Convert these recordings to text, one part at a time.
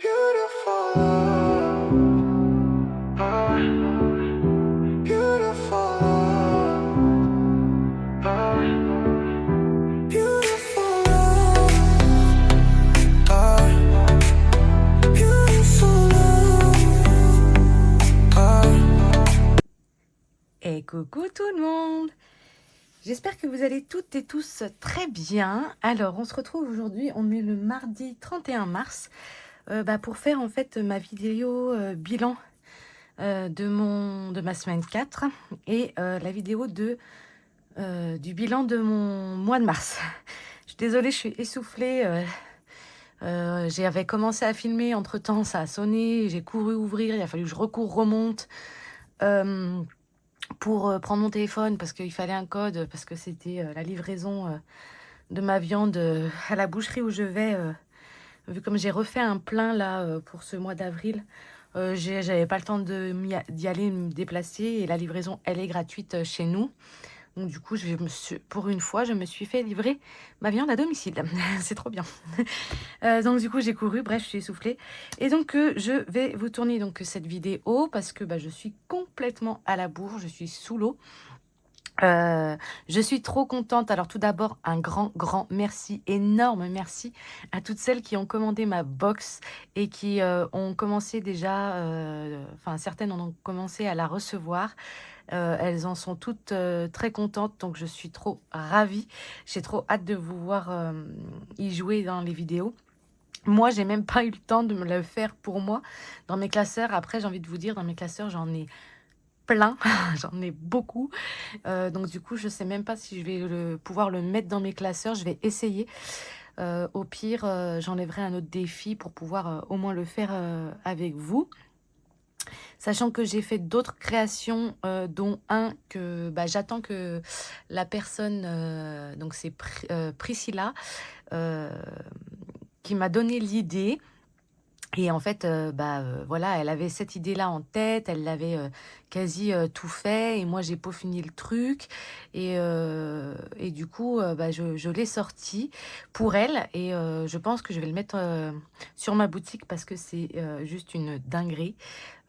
Beautiful love, beautiful love, beautiful love, beautiful love. Et coucou tout le monde! J'espère que vous allez toutes et tous très bien. Alors, on se retrouve aujourd'hui, on est le mardi 31 mars, pour faire en fait ma vidéo bilan de ma semaine 4 et la vidéo du bilan de mon mois de mars. Je suis désolée, je suis essoufflée. J'avais commencé à filmer, entre-temps ça a sonné, j'ai couru ouvrir, il a fallu que je remonte. Pour prendre mon téléphone parce qu'il fallait un code, parce que c'était la livraison de ma viande à la boucherie où je vais. Vu comme j'ai refait un plein là pour ce mois d'avril, j'avais pas le temps d'y aller me déplacer et la livraison elle est gratuite chez nous. Donc du coup, pour une fois, je me suis fait livrer ma viande à domicile. C'est trop bien. Donc du coup, j'ai couru, bref, je suis essoufflée. Et donc, je vais vous tourner donc cette vidéo parce que je suis complètement à la bourre, je suis sous l'eau. Je suis trop contente. Alors tout d'abord, un grand merci, énorme merci à toutes celles qui ont commandé ma box et qui ont commencé déjà, enfin certaines en ont commencé à la recevoir. Elles en sont toutes très contentes, donc je suis trop ravie. J'ai trop hâte de vous voir y jouer dans les vidéos. Moi, j'ai même pas eu le temps de me le faire pour moi dans mes classeurs. Après, j'ai envie de vous dire, dans mes classeurs, j'en ai plein, j'en ai beaucoup. Donc du coup, je sais même pas si je vais pouvoir le mettre dans mes classeurs. Je vais essayer. Au pire, j'enlèverai un autre défi pour pouvoir au moins le faire avec vous. Sachant que j'ai fait d'autres créations, dont un que j'attends que la personne, donc c'est Priscilla, qui m'a donné l'idée. Et en fait, voilà, elle avait cette idée-là en tête, elle l'avait quasi tout fait, et moi j'ai peaufiné le truc, et du coup, je l'ai sorti pour elle, et je pense que je vais le mettre sur ma boutique parce que c'est juste une dinguerie.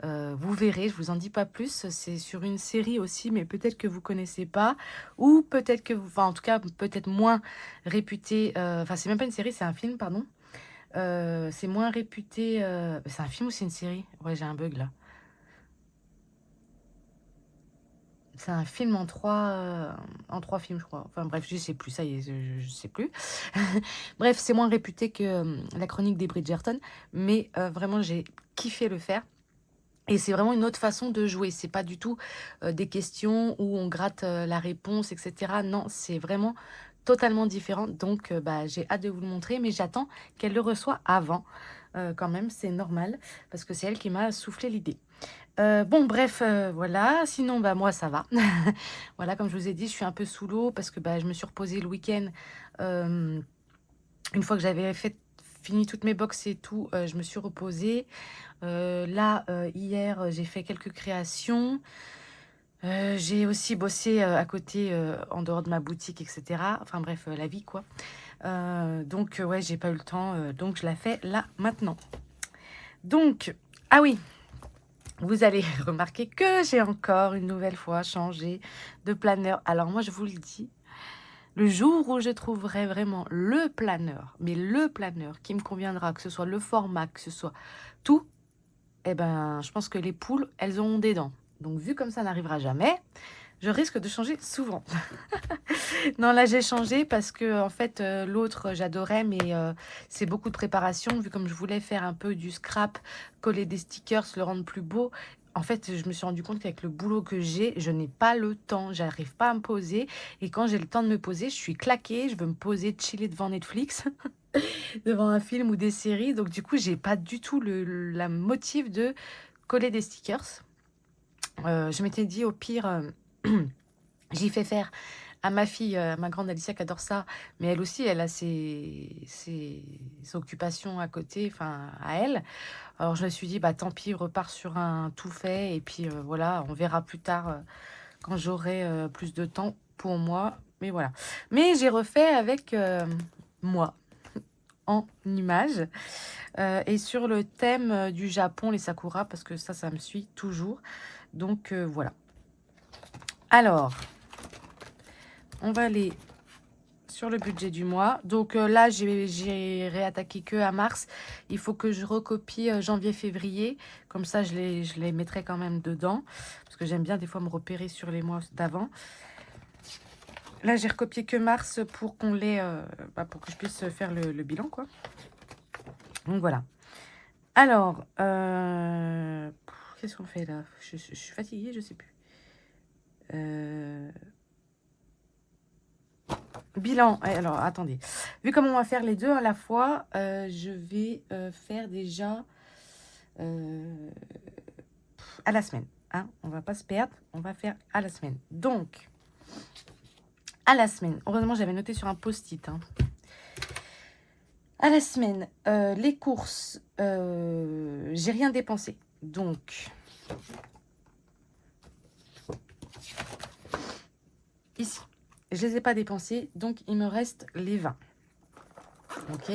Vous verrez, je vous en dis pas plus, c'est sur une série aussi, mais peut-être que vous connaissez pas, ou peut-être que vous, enfin en tout cas peut-être moins réputé, enfin c'est même pas une série, c'est un film, pardon. C'est moins réputé. C'est un film ou c'est une série? Ouais, j'ai un bug là. C'est un film en trois films, je crois. Enfin bref, je sais plus, ça y est, je sais plus. Bref, c'est moins réputé que La Chronique des Bridgerton, mais vraiment, j'ai kiffé le faire. Et c'est vraiment une autre façon de jouer. C'est pas du tout des questions où on gratte la réponse, etc. Non, c'est vraiment totalement différent. Donc, j'ai hâte de vous le montrer, mais j'attends qu'elle le reçoive avant. Quand même, c'est normal, parce que c'est elle qui m'a soufflé l'idée. Bon, bref, voilà. Sinon, moi, ça va. Voilà, comme je vous ai dit, je suis un peu sous l'eau parce que je me suis reposée le week-end. Une fois que j'avais fini toutes mes box et tout, je me suis reposée. Là, hier, j'ai fait quelques créations. J'ai aussi bossé à côté, en dehors de ma boutique, etc. Enfin bref, la vie, quoi. Donc, ouais, j'ai pas eu le temps, donc je la fais là, maintenant. Donc, ah oui, vous allez remarquer que j'ai encore une nouvelle fois changé de planeur. Alors moi, je vous le dis, le jour où je trouverai vraiment le planeur, mais le planeur qui me conviendra, que ce soit le format, que ce soit tout, je pense que les poules, elles ont des dents. Donc, vu comme ça n'arrivera jamais, je risque de changer souvent. Non, là, j'ai changé parce que, en fait, l'autre, j'adorais, mais c'est beaucoup de préparation. Vu comme je voulais faire un peu du scrap, coller des stickers, le rendre plus beau. En fait, je me suis rendu compte qu'avec le boulot que j'ai, je n'ai pas le temps. J'arrive pas à me poser. Et quand j'ai le temps de me poser, je suis claquée. Je veux me poser, chiller devant Netflix, devant un film ou des séries. Donc, du coup, j'ai pas du tout la motive de coller des stickers. Je m'étais dit, au pire, j'y fais faire à ma fille, à ma grande Alicia qui adore ça, mais elle aussi, elle a ses occupations à côté, enfin, à elle. Alors, je me suis dit, tant pis, repars sur un tout fait, et puis voilà, on verra plus tard quand j'aurai plus de temps pour moi. Mais voilà. Mais j'ai refait avec moi. en images. Et sur le thème du Japon, les sakura, parce que ça me suit toujours. Donc voilà. Alors, on va aller sur le budget du mois. Donc là, j'ai réattaqué que à mars. Il faut que je recopie janvier-février. Comme ça, je les mettrai quand même dedans. Parce que j'aime bien des fois me repérer sur les mois d'avant. Là, j'ai recopié que mars pour qu'on pour que je puisse faire le bilan, quoi. Donc voilà. Alors, qu'est-ce qu'on fait là? Je suis fatiguée, je sais plus. Bilan. Alors, attendez. Vu comment on va faire les deux à la fois, je vais faire déjà à la semaine. Hein, on va pas se perdre. On va faire à la semaine. Donc, à la semaine. Heureusement, j'avais noté sur un post-it. Hein. À la semaine, les courses, j'ai rien dépensé. Donc, ici, je les ai pas dépensés. Donc, il me reste les 20. Ok.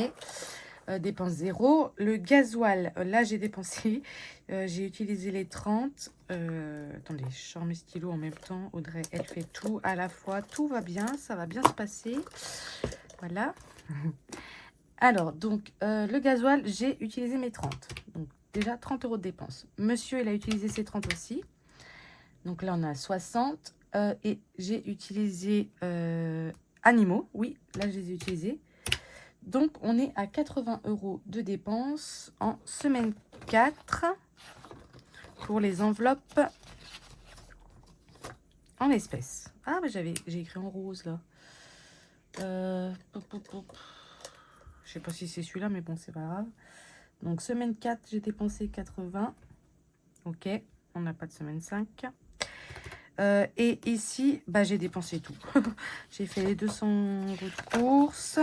Dépense 0. Le gasoil, là, j'ai dépensé. J'ai utilisé les 30. Attendez, je sors mes stylos en même temps. Audrey, elle fait tout à la fois. Tout va bien, ça va bien se passer. Voilà. Alors, donc, le gasoil, j'ai utilisé mes 30. Donc, déjà, 30 € de dépenses. Monsieur, il a utilisé ses 30 aussi. Donc là, on a 60. Et j'ai utilisé animaux. Oui, là, je les ai utilisés. Donc, on est à 80 € de dépenses en semaine 4 pour les enveloppes en espèces. Ah, mais j'ai écrit en rose, là. Je sais pas si c'est celui-là, mais bon, c'est pas grave. Donc, semaine 4, j'ai dépensé 80. Ok, on n'a pas de semaine 5. Et ici, bah, j'ai dépensé tout. J'ai fait les 200 € de courses.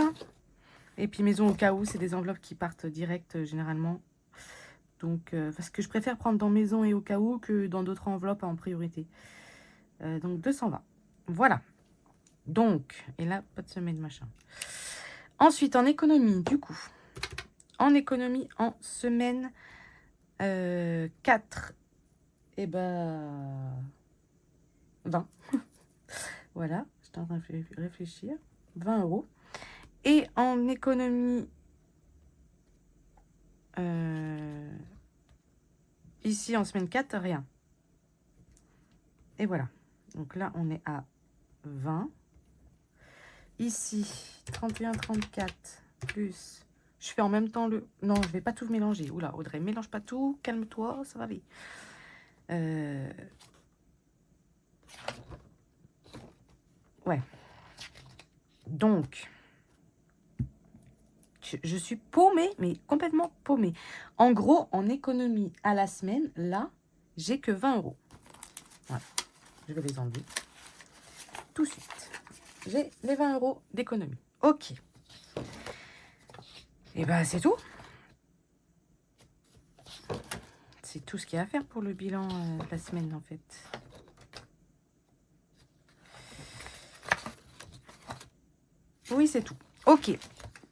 Et puis maison au cas où, c'est des enveloppes qui partent direct généralement. Donc, parce que je préfère prendre dans maison et au cas où que dans d'autres enveloppes en priorité. Donc 220. Voilà. Donc, et là, pas de semaine machin. Ensuite, en économie, du coup. En économie, en semaine 4. Et ben 20. Voilà, j'étais en train de réfléchir. 20 €. Et en économie, ici en semaine 4, rien. Et voilà. Donc là, on est à 20. Ici, 31, 34, plus... Je fais en même temps le... Non, je vais pas tout mélanger. Oula, Audrey, mélange pas tout. Calme-toi, ça va aller. Ouais. Donc... Je suis paumée, mais complètement paumée. En gros, en économie à la semaine, là, j'ai que 20 €. Voilà. Je vais les enlever. Tout de suite. J'ai les 20 € d'économie. Ok. Et ben, c'est tout. C'est tout ce qu'il y a à faire pour le bilan de la semaine, en fait. Oui, c'est tout. Ok.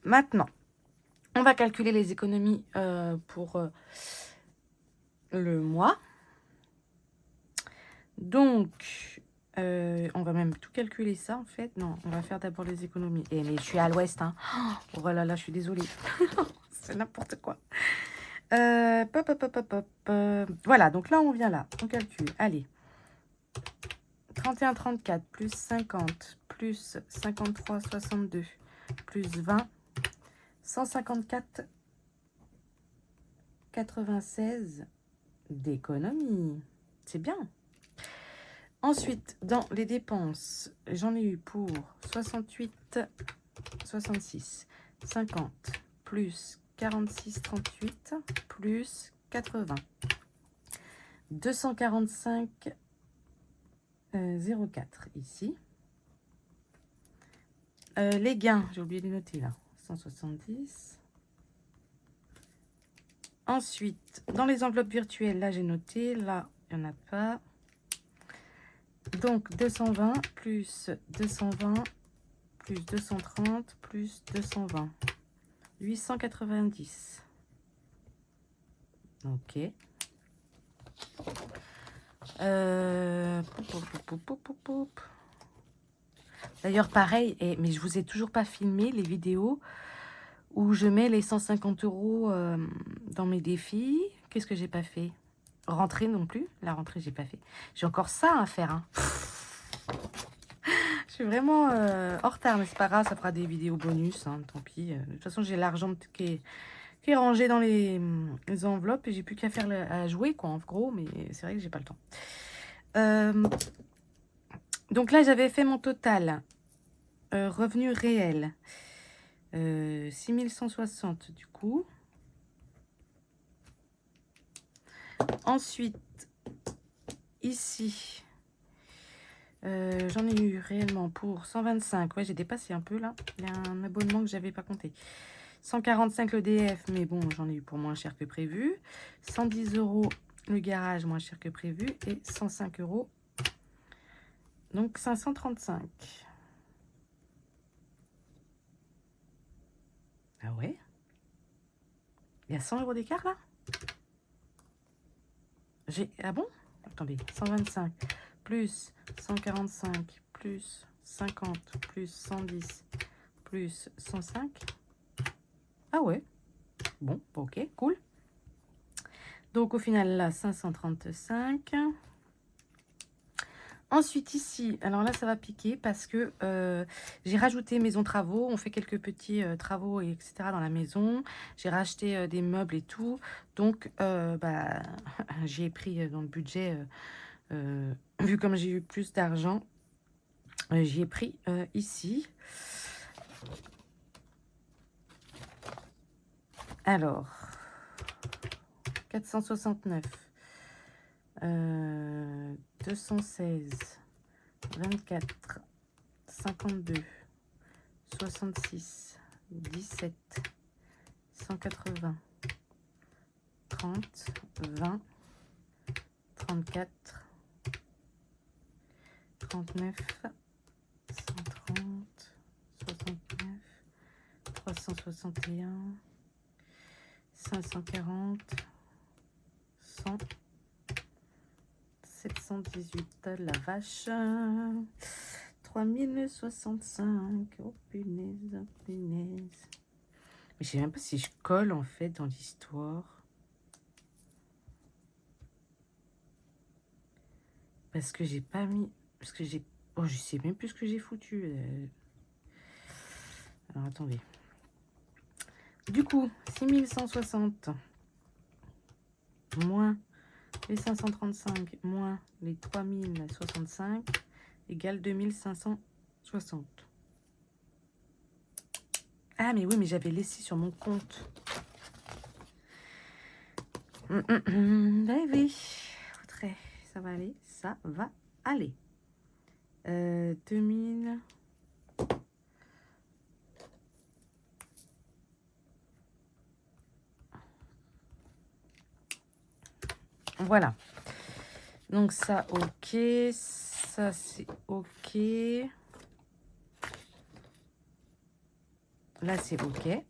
Maintenant, on va calculer les économies pour le mois. Donc, on va même tout calculer ça, en fait. Non, on va faire d'abord les économies. Et mais je suis à l'ouest, hein. Oh là là, je suis désolée. C'est n'importe quoi. Voilà, donc là, on vient là. On calcule. Allez. 31, 34, plus 50, plus 53, 62, plus 20, 154, 96 d'économie. C'est bien. Ensuite, dans les dépenses, j'en ai eu pour 68, 66, 50, plus 46, 38, plus 80, 245, 0,4 ici. Les gains, j'ai oublié de les noter là, 170. Ensuite, dans les enveloppes virtuelles, là j'ai noté, là il n'y en a pas. Donc 220 plus 220 plus 230 plus 220. 890. Ok. D'ailleurs, pareil, mais je vous ai toujours pas filmé les vidéos où je mets les 150 euros dans mes défis. Qu'est-ce que j'ai pas fait? Rentrée non plus. La rentrée, j'ai pas fait. J'ai encore ça à faire. Hein. Je suis vraiment en retard, mais c'est pas grave, ça fera des vidéos bonus. Hein, tant pis. De toute façon, j'ai l'argent qui est rangé dans les enveloppes et j'ai plus qu'à faire à jouer, quoi, en gros. Mais c'est vrai que j'ai pas le temps. Donc là, j'avais fait mon total. Revenu réel. 6160 du coup. Ensuite, ici, j'en ai eu réellement pour 125. Ouais, j'ai dépassé un peu là. Il y a un abonnement que j'avais pas compté. 145 le DF, mais bon, j'en ai eu pour moins cher que prévu. 110 euros le garage, moins cher que prévu. Et 105 euros. Donc 535. Ah ouais? Il y a 100 euros d'écart là? Ah bon? Attendez, 125 plus 145 plus 50 plus 110 plus 105. Ah ouais, bon, ok, cool. Donc au final là, 535. Ensuite ici, alors là ça va piquer parce que j'ai rajouté maison travaux, on fait quelques petits travaux etc. dans la maison. J'ai racheté des meubles et tout, donc bah, j'ai pris dans le budget, vu comme j'ai eu plus d'argent, j'y ai pris ici. Alors, 469, 216, 24, 52, 66, 17, 180, 30, 20, 34, 39, 130, 69, 361, 540, 100, 718, la vache, 3065, oh punaise, oh punaise. Mais je sais même pas si je colle en fait dans l'histoire. Parce que j'ai pas mis... Parce que j'ai... Oh, je sais même plus ce que j'ai foutu. Alors, attendez. Du coup, 6160 moins les 535 moins les 3065 égale 2560. Ah, mais oui, mais j'avais laissé sur mon compte. Oui, ça va aller, ça va aller. 2000... Voilà. Donc ça, ok. Ça, c'est ok. Là, c'est ok.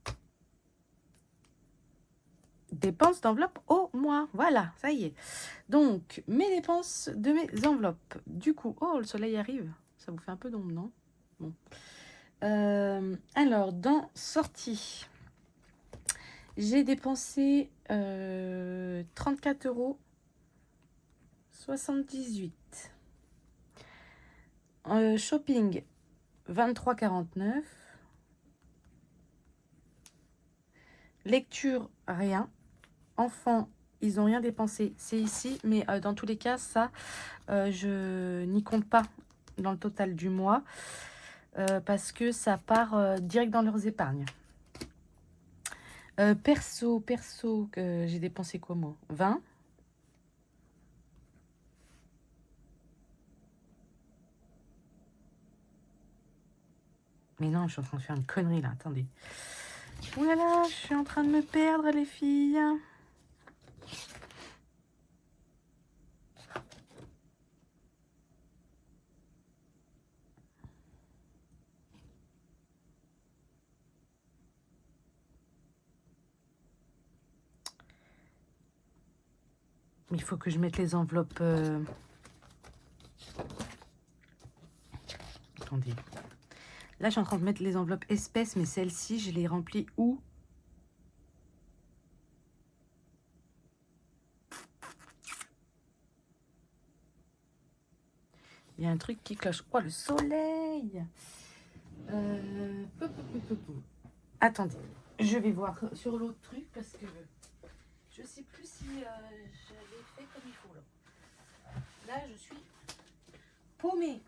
Dépenses d'enveloppe au mois. Voilà, ça y est. Donc, mes dépenses de mes enveloppes. Du coup, oh, le soleil arrive. Ça vous fait un peu d'ombre, non? Bon. Alors, dans sortie, j'ai dépensé 34 euros 78. Shopping, 23,49. Lecture, rien. Enfants, ils n'ont rien dépensé. C'est ici, mais dans tous les cas, ça, je n'y compte pas dans le total du mois parce que ça part direct dans leurs épargnes. Perso, j'ai dépensé quoi moi? 20. Mais non, je suis en train de faire une connerie là, attendez. Ouh là là, je suis en train de me perdre les filles. Mais il faut que je mette les enveloppes... Attendez. Là, je suis en train de mettre les enveloppes espèces, mais celles-ci, je les remplis où? Il y a un truc qui cloche. Oh, le soleil! Attendez, je vais voir sur l'autre truc parce que je sais plus si j'avais fait comme il faut là. Là, je suis paumée.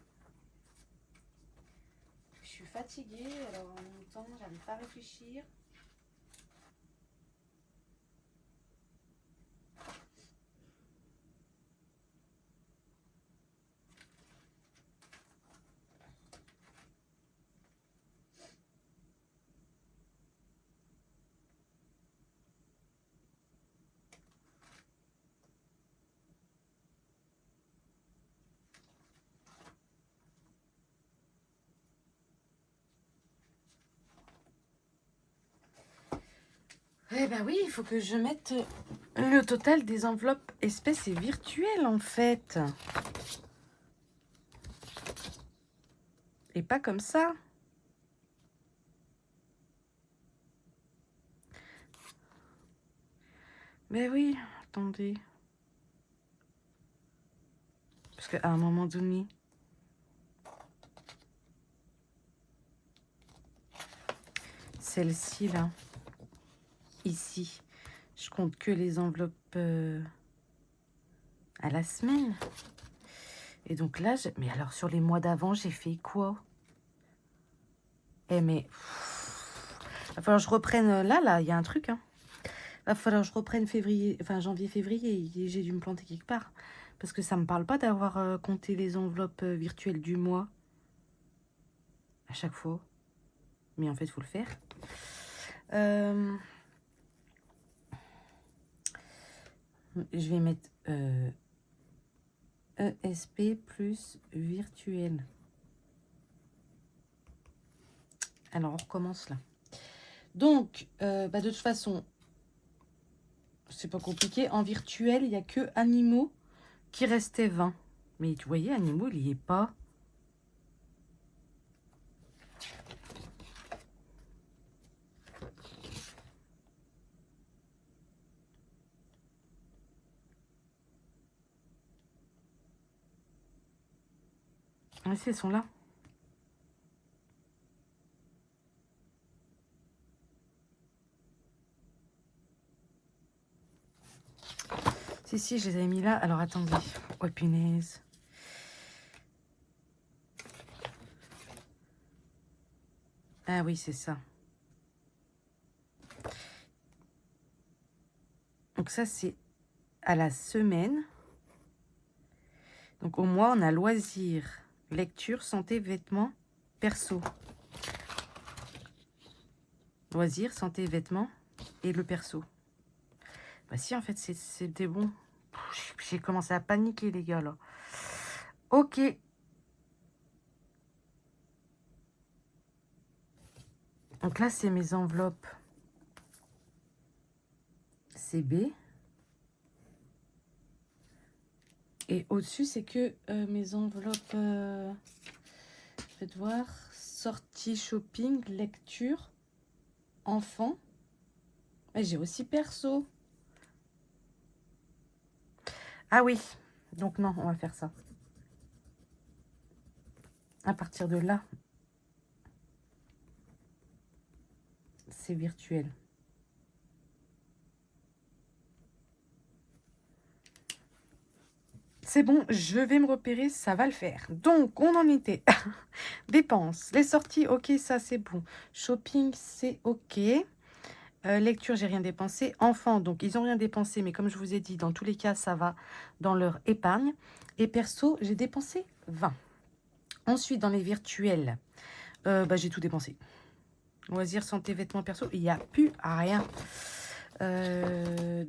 Je suis fatiguée, alors en même temps, j'arrive pas à réfléchir. Eh ben oui, il faut que je mette le total des enveloppes espèces et virtuelles en fait. Et pas comme ça. Mais oui, attendez. Parce qu'à un moment donné... Celle-ci là, ici, je compte que les enveloppes à la semaine. Et donc là, mais alors sur les mois d'avant, j'ai fait quoi? Eh mais, va falloir que je reprenne, là, il y a un truc, hein. Va falloir que je reprenne février, enfin janvier-février, et j'ai dû me planter quelque part. Parce que ça me parle pas d'avoir compté les enveloppes virtuelles du mois à chaque fois. Mais en fait, il faut le faire. Je vais mettre ESP plus virtuel. Alors, on recommence là. Donc, de toute façon, c'est pas compliqué. En virtuel, il n'y a que animaux qui restaient 20. Mais tu voyez, animaux, il n'y est pas. Ah, si, elles sont là. Si, je les avais mis là. Alors, attendez. Oh, punaise. Ah oui, c'est ça. Donc ça, c'est à la semaine. Donc au mois, on a loisirs, lecture, santé, vêtements, perso. Loisirs, santé, vêtements et le perso. Bah si, en fait, c'était bon. J'ai commencé à paniquer, les gars, là. Ok. Donc là, c'est mes enveloppes CB. Et au-dessus, c'est que mes enveloppes... faites voir. Sortie, shopping, lecture, enfant. Et j'ai aussi perso. Ah oui. Donc non, on va faire ça. À partir de là, c'est virtuel. C'est bon, je vais me repérer, ça va le faire. Donc, on en était. Dépenses, les sorties, ok, ça c'est bon. Shopping, c'est ok. Lecture, j'ai rien dépensé. Enfants, donc ils n'ont rien dépensé, mais comme je vous ai dit, dans tous les cas, ça va dans leur épargne. Et perso, j'ai dépensé 20. Ensuite, dans les virtuels, j'ai tout dépensé. Loisirs, santé, vêtements, perso, il n'y a plus rien.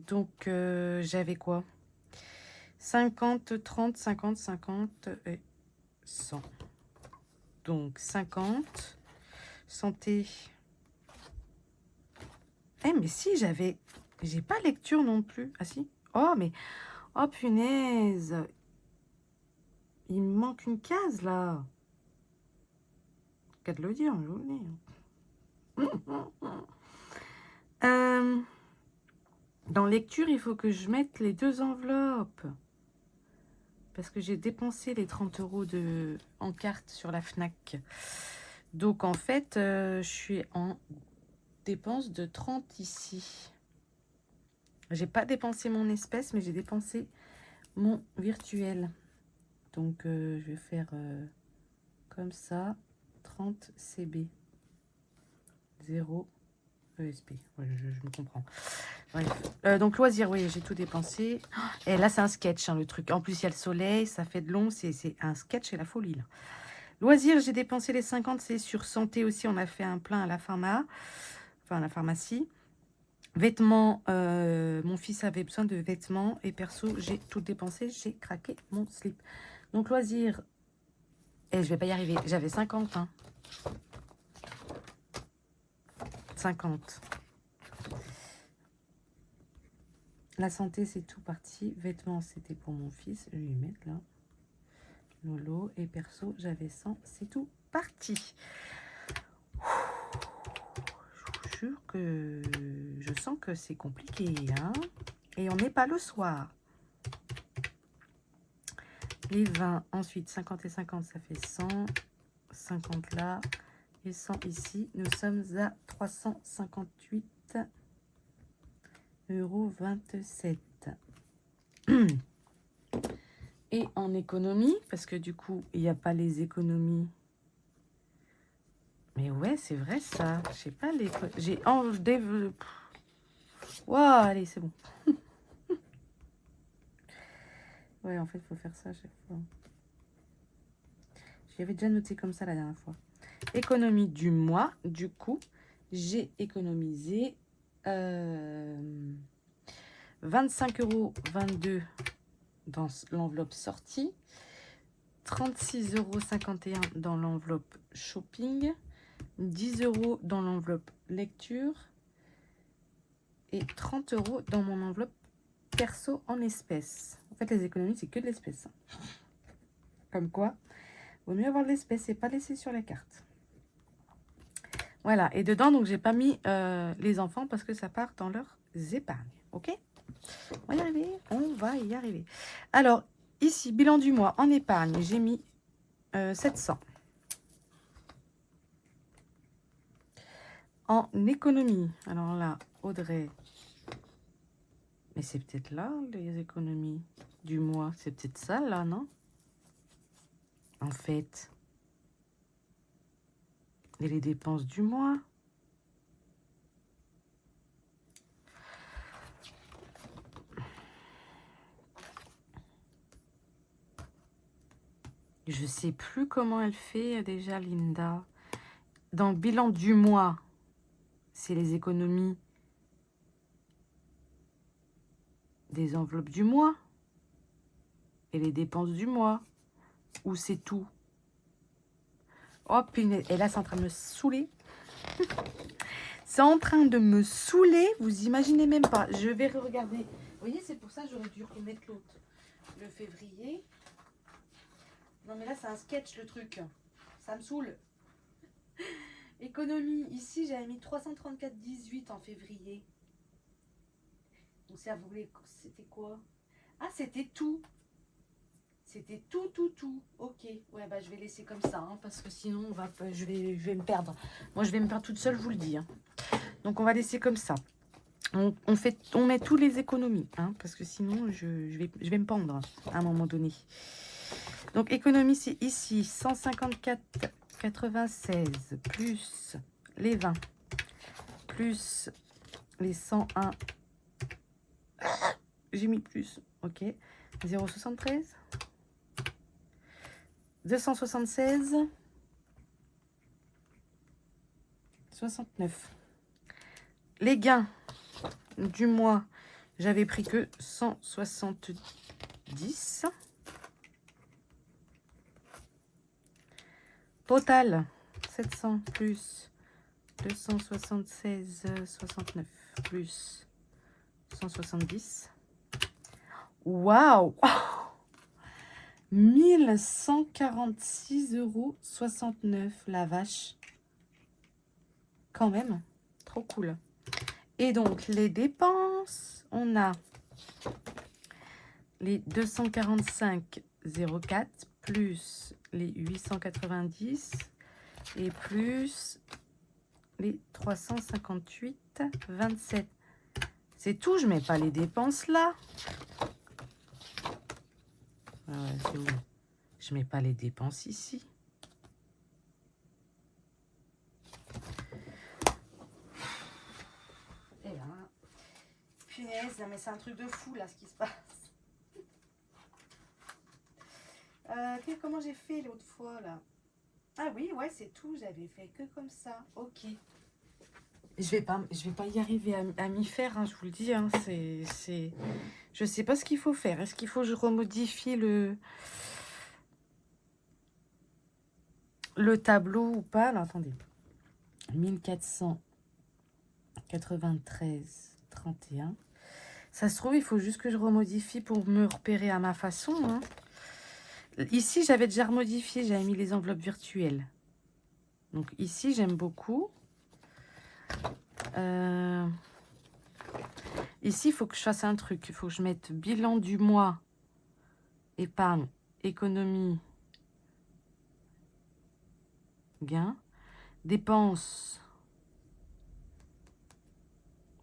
Donc, j'avais quoi? 50, 30, 50, 50 et 100. Donc 50. Santé. Eh mais si, j'ai pas lecture non plus. Ah si. Oh Oh punaise. Il me manque une case là. Qu'à de le dire, je vous le dis. Dans lecture, il faut que je mette les 2 enveloppes. Parce que j'ai dépensé les 30 € en carte sur la Fnac. Donc en fait, je suis en dépense de 30 ici. J'ai pas dépensé mon espèce, mais j'ai dépensé mon virtuel. Donc je vais faire comme ça, 30 CB, 0 ESP. Ouais, je me comprends. Bref. Donc loisir, oui, j'ai tout dépensé. Et là, c'est un sketch, hein, le truc. En plus, il y a le soleil, ça fait de l'ombre, c'est un sketch et la folie, là. Loisir, j'ai dépensé les 50, c'est sur santé aussi, on a fait un plein à la à la pharmacie. Vêtements, mon fils avait besoin de vêtements et perso, j'ai tout dépensé, j'ai craqué mon slip. Donc loisir, et je vais pas y arriver, j'avais 50, hein. 50. La santé, c'est tout parti. Vêtements, c'était pour mon fils, je vais lui mettre là. Lolo et perso, j'avais 100, c'est tout parti. Je vous jure que je sens que c'est compliqué, hein. Et on n'est pas le soir. Les 20, ensuite 50 et 50, ça fait 100. 50 là et 100 ici. Nous sommes à 358,27 €. Et en économie, parce que du coup, il n'y a pas les économies. Mais ouais, c'est vrai ça. Je sais pas, j'ai enlevé... Waouh, allez, c'est bon. Ouais, en fait, il faut faire ça à chaque fois. J'avais déjà noté comme ça la dernière fois. Économie du mois, du coup, j'ai économisé 25,22 € dans l'enveloppe sortie, 36,51 € dans l'enveloppe shopping, 10 € dans l'enveloppe lecture et 30 € dans mon enveloppe perso en espèces. En fait, les économies, c'est que de l'espèce. Comme quoi, vaut mieux avoir de l'espèce et pas laisser sur la carte. Voilà, et dedans, donc, j'ai pas mis les enfants parce que ça part dans leurs épargnes. Ok? On va y arriver, on va y arriver. Alors, ici, bilan du mois en épargne, j'ai mis 700. En économie, alors là, Audrey, mais c'est peut-être là, les économies du mois. C'est peut-être ça, là, non? En fait, et les dépenses du mois. Je sais plus comment elle fait déjà, Linda. Dans le bilan du mois, c'est les économies des enveloppes du mois et les dépenses du mois. Ou c'est tout? Oh punaise, et là c'est en train de me saouler. C'est en train de me saouler, vous imaginez même pas. Je vais regarder. Vous voyez, c'est pour ça que j'aurais dû remettre l'autre. Le février. Non mais là c'est un sketch le truc. Ça me saoule. Économie, ici j'avais mis 334,18 en février. Donc ça voulait, c'était quoi? Ah, c'était tout. C'était tout. Ok, ouais, bah je vais laisser comme ça, hein, parce que sinon on va, je vais me perdre. Moi je vais me perdre toute seule, je vous le dis, hein. Donc on va laisser comme ça. On met tous les économies, hein, parce que sinon je vais me pendre à un moment donné. Donc économie, c'est ici 154,96 plus les 20 plus les 101. J'ai mis plus, ok. 0,73 276 69. Les gains du mois, j'avais pris que 170. Total 700 plus 276 69 plus 170. Waouh! 1146,69 €, la vache. Quand même, trop cool. Et donc, les dépenses, on a les 245,04 plus les 890 et plus les 358,27. C'est tout, je mets pas les dépenses là. Ah ouais, c'est où? Je mets pas les dépenses ici. Et là, punaise, mais c'est un truc de fou là ce qui se passe. Comment j'ai fait l'autre fois là? Ah oui, ouais, c'est tout, j'avais fait que comme ça. Ok. Je vais pas y arriver à m'y faire, hein, je vous le dis. Hein, je sais pas ce qu'il faut faire. Est-ce qu'il faut que je remodifie le tableau ou pas? Alors, attendez. 1493,31. Ça se trouve, il faut juste que je remodifie pour me repérer à ma façon. Hein. Ici, j'avais déjà remodifié, j'avais mis les enveloppes virtuelles. Donc ici, j'aime beaucoup. Ici, il faut que je fasse un truc. Il faut que je mette bilan du mois, épargne, économie, gain, dépenses.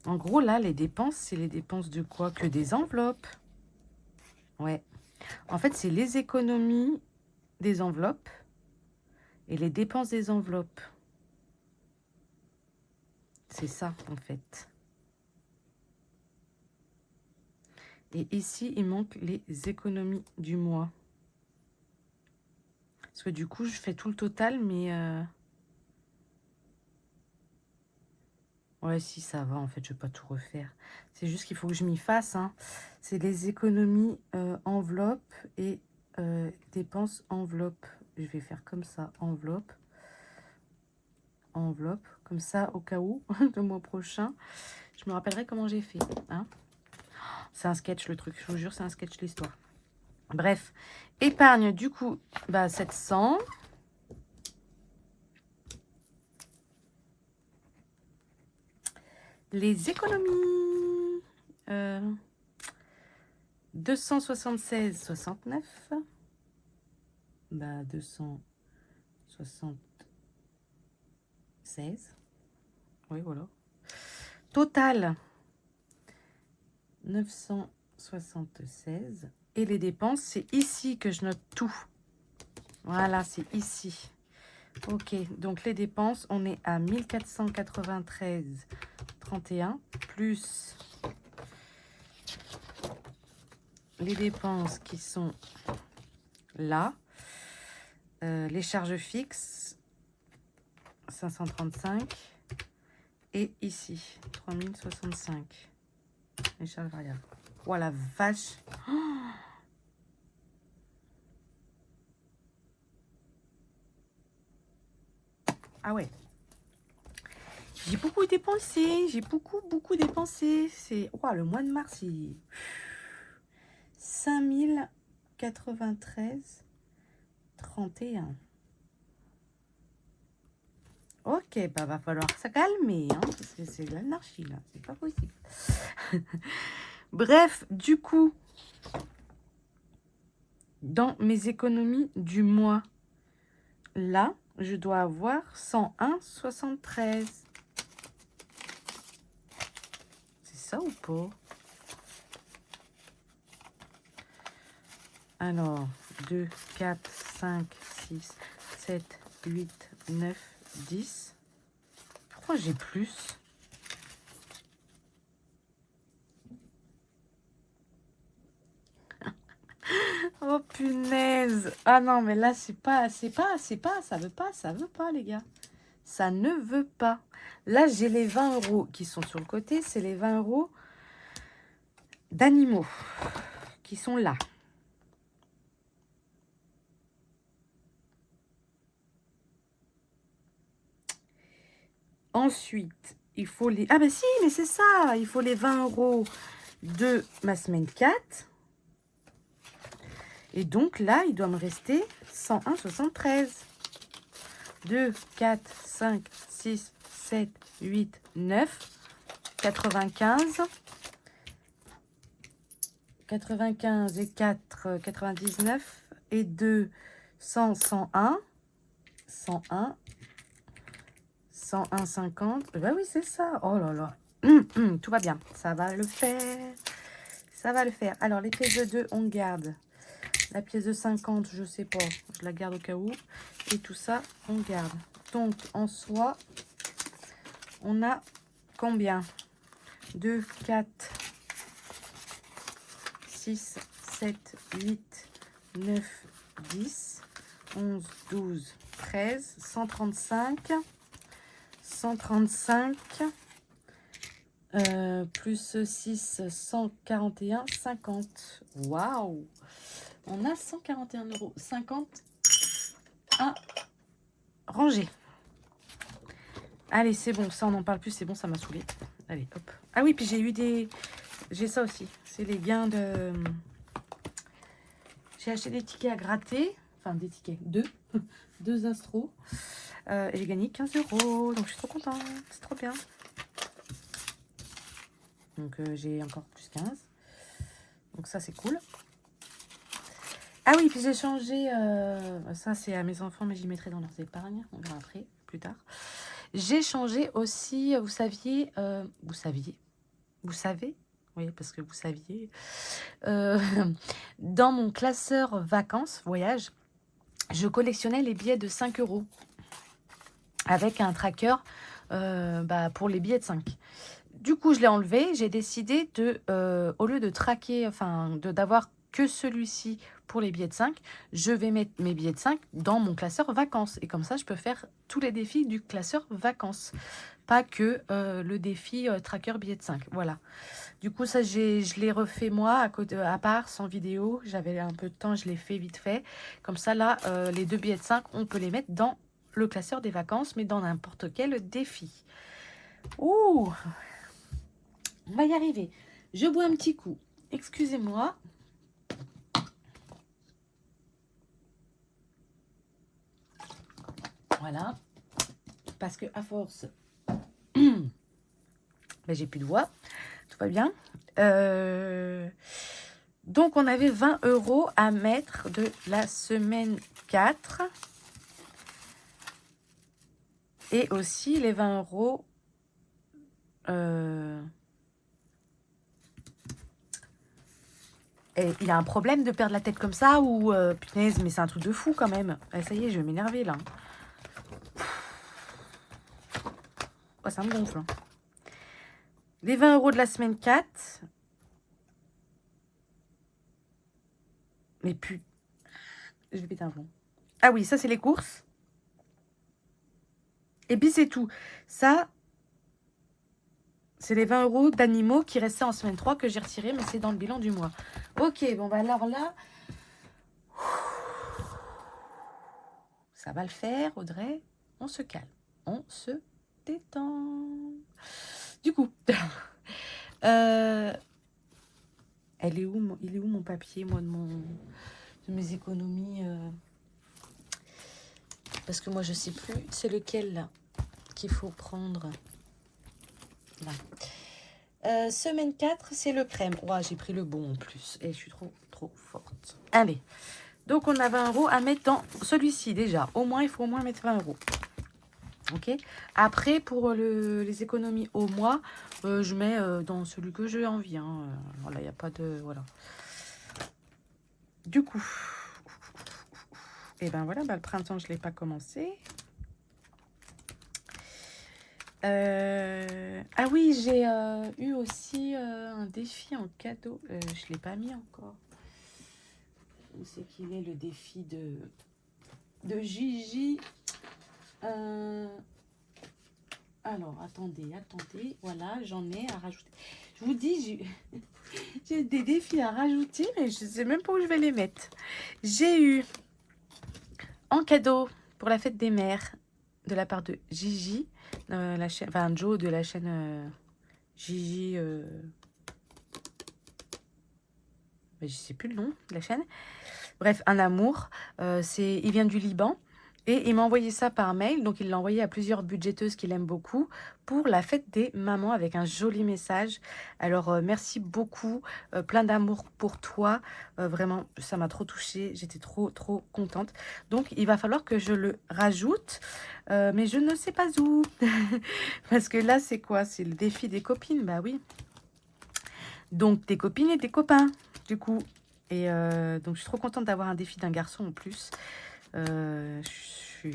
En gros, là, les dépenses, c'est les dépenses de quoi? Que des enveloppes. Ouais. En fait, c'est les économies des enveloppes et les dépenses des enveloppes. C'est ça, en fait. Et ici, il manque les économies du mois. Parce que du coup, je fais tout le total, mais... Ouais, si, ça va, en fait, je ne vais pas tout refaire. C'est juste qu'il faut que je m'y fasse. Hein. C'est les économies enveloppe et dépenses enveloppe. Je vais faire comme ça, enveloppe. Enveloppe, comme ça, au cas où, le mois prochain. Je me rappellerai comment j'ai fait. Hein. C'est un sketch, le truc, je vous jure, c'est un sketch, l'histoire. Bref, épargne, du coup, 700. Les économies, 276,69. 276. Oui, voilà. Total, 976. Et les dépenses, c'est ici que je note tout. Voilà, c'est ici. Ok, donc les dépenses, on est à 1493,31 plus les dépenses qui sont là. Les charges fixes, 535. Et ici, 3065. Les charges variables. Oh la vache! Oh, ah ouais. J'ai beaucoup dépensé. J'ai beaucoup dépensé. C'est... Oh, le mois de mars, il... 5093,31. Ok, bah va falloir se calmer, hein, parce que c'est de l'anarchie, là. C'est pas possible. Bref, du coup, dans mes économies du mois, là, je dois avoir 101,73. C'est ça ou pas? Alors, 2, 4, 5, 6, 7, 8, 9, 10. Pourquoi j'ai plus? Oh punaise! Ah non, mais là, ça veut pas, les gars. Ça ne veut pas. Là, j'ai les 20 € qui sont sur le côté. C'est les 20 € d'animaux qui sont là. Ensuite, il faut les... Ah ben si, mais c'est ça. Il faut les 20 € de ma semaine 4. Et donc là, il doit me rester 101,73. 2, 4, 5, 6, 7, 8, 9, 95. 95 et 4, 99. Et 2, 100, 101. 101. 101, 50. Ben oui, c'est ça. Oh là là. Tout va bien. Ça va le faire. Ça va le faire. Alors, les pièces de 2, on garde. La pièce de 50, je sais pas. Je la garde au cas où. Et tout ça, on garde. Donc, en soi, on a combien? 2, 4, 6, 7, 8, 9, 10, 11, 12, 13, 135. 135. Plus 6, 141, 50. Waouh! On a 141,50 € à ranger. Allez, c'est bon, ça on n'en parle plus, c'est bon, ça m'a saoulé. Allez, hop. Ah oui, puis j'ai eu des... J'ai ça aussi, c'est les gains de... J'ai acheté des tickets à gratter, enfin des tickets, deux astros. Et j'ai gagné 15 €, donc je suis trop contente, c'est trop bien. Donc j'ai encore plus 15. Donc ça c'est cool. Ah oui, puis j'ai changé, ça c'est à mes enfants, mais j'y mettrai dans leurs épargnes, on verra après, plus tard. J'ai changé aussi, vous savez, oui, parce que vous saviez, dans mon classeur vacances, voyage, je collectionnais les billets de 5 € avec un tracker pour les billets de 5. Du coup, je l'ai enlevé. J'ai décidé de, au lieu de traquer, enfin, d'avoir que celui-ci pour les billets de 5, je vais mettre mes billets de 5 dans mon classeur vacances. Et comme ça, je peux faire tous les défis du classeur vacances. Pas que le défi tracker billets de 5. Voilà. Du coup, ça, je l'ai refait moi, à part, sans vidéo. J'avais un peu de temps, je l'ai fait vite fait. Comme ça, là, les 2 billets de 5, on peut les mettre dans le classeur des vacances, mais dans n'importe quel défi. Ouh! On va y arriver. Je bois un petit coup. Excusez-moi. Voilà. Parce que à force, j'ai plus de voix. Tout va bien. Donc, on avait 20 € à mettre de la semaine 4. Et aussi les 20 €. Et il a un problème de perdre la tête comme ça ou punaise, mais c'est un truc de fou quand même. Ça y est, je vais m'énerver là. Oh, ça me gonfle. Hein. Les 20 € de la semaine 4. Mais je vais péter un plomb. Ah oui, ça c'est les courses. Et puis c'est tout. Ça, c'est les 20 € d'animaux qui restaient en semaine 3 que j'ai retiré, mais c'est dans le bilan du mois. Ok, bon bah alors là, ça va le faire, Audrey. On se calme. On se détend. Du coup, il est où mon papier, moi, de mes économies parce que moi, je sais plus. C'est lequel, là, qu'il faut prendre. Là. Semaine 4, c'est le crème. Ouais, j'ai pris le bon en plus. Et je suis trop forte. Allez. Donc, on a 20 € à mettre dans celui-ci, déjà. Au moins, il faut au moins mettre 20 €. Ok. Après, pour les économies au mois, je mets dans celui que j'ai envie. Hein. Voilà, il n'y a pas de... Voilà. Du coup... Et ben voilà, le printemps, je ne l'ai pas commencé. Ah oui, j'ai eu aussi un défi en cadeau. Je ne l'ai pas mis encore. Où c'est qu'il est le défi de Gigi. Alors, attendez. Voilà, j'en ai à rajouter. Je vous dis, j'ai des défis à rajouter, mais je ne sais même pas où je vais les mettre. J'ai eu en cadeau pour la fête des mères de la part de Gigi, la chaîne, enfin Joe de la chaîne Gigi, je sais plus le nom de la chaîne. Bref, un amour. Il vient du Liban. Et il m'a envoyé ça par mail, donc il l'a envoyé à plusieurs budgéteuses qu'il aime beaucoup pour la fête des mamans avec un joli message. Alors merci beaucoup, plein d'amour pour toi. Vraiment, ça m'a trop touchée, j'étais trop contente. Donc il va falloir que je le rajoute, mais je ne sais pas où. Parce que là, c'est quoi? C'est le défi des copines, bah oui. Donc des copines et des copains, du coup. Et donc je suis trop contente d'avoir un défi d'un garçon en plus.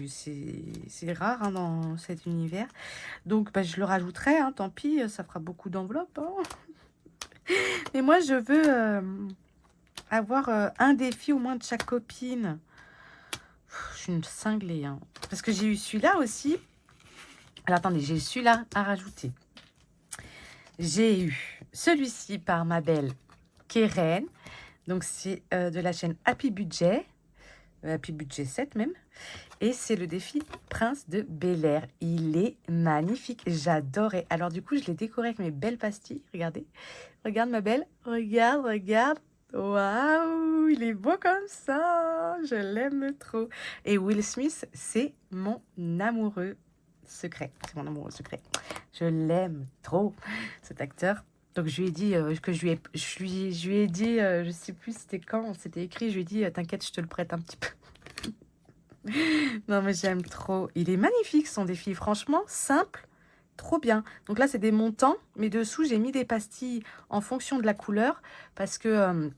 C'est rare hein, dans cet univers. Donc, bah, je le rajouterai, hein, tant pis, ça fera beaucoup d'enveloppes. Hein. Mais moi, je veux avoir un défi au moins de chaque copine. Je suis une cinglée. Hein. Parce que j'ai eu celui-là aussi. Alors, attendez, j'ai celui-là à rajouter. J'ai eu celui-ci par ma belle Keren. Donc, c'est de la chaîne Happy Budget. Happy Budget 7 même. Et c'est le défi Prince de Bel-Air. Il est magnifique. J'adorais. Alors du coup, je l'ai décoré avec mes belles pastilles. Regardez. Regarde ma belle. Regarde, regarde. Waouh, il est beau comme ça. Je l'aime trop. Et Will Smith, c'est mon amoureux secret. C'est mon amoureux secret. Je l'aime trop, cet acteur. Donc je lui ai dit que je lui ai dit, je sais plus c'était quand, c'était écrit, je lui ai dit, t'inquiète, je te le prête un petit peu. Non mais j'aime trop. Il est magnifique son défi, franchement, simple, trop bien. Donc là c'est des montants, mais dessous j'ai mis des pastilles en fonction de la couleur, parce que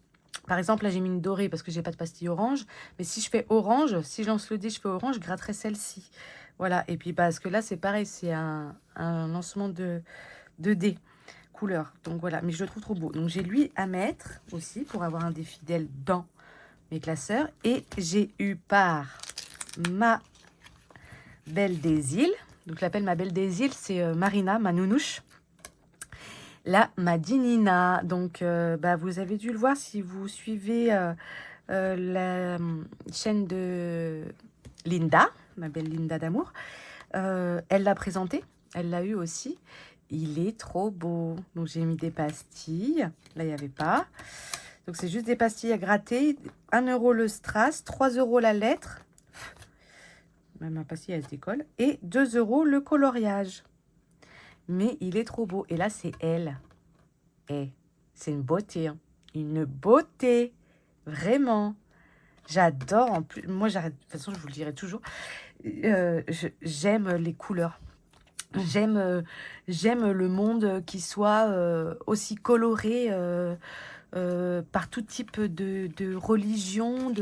par exemple là j'ai mis une dorée parce que j'ai pas de pastille orange, mais si je fais orange, si je lance le dé, je fais orange, je gratterai celle-ci. Voilà, et puis parce que là c'est pareil, c'est un lancement de dés couleur. Donc voilà, mais je le trouve trop beau. Donc j'ai lui à mettre aussi pour avoir un des fidèles dans mes classeurs. Et j'ai eu par ma belle des îles. Donc je l'appelle ma belle des îles, c'est Marina, ma nounouche. La Madinina. Donc bah, vous avez dû le voir si vous suivez la chaîne de Linda, ma belle Linda d'amour. Elle l'a présenté, elle l'a eu aussi. Il est trop beau. Donc, j'ai mis des pastilles. Là, il n'y avait pas. Donc, c'est juste des pastilles à gratter. 1 € le strass, 3 € la lettre. Même ma pastille, elle se décolle. Et 2 € le coloriage. Mais il est trop beau. Et là, c'est elle. Et c'est une beauté. Hein. Une beauté. Vraiment. J'adore. En plus, moi, j'arrête. De toute façon, je vous le dirai toujours. J'aime les couleurs. J'aime le monde qui soit aussi coloré par tout type de religion,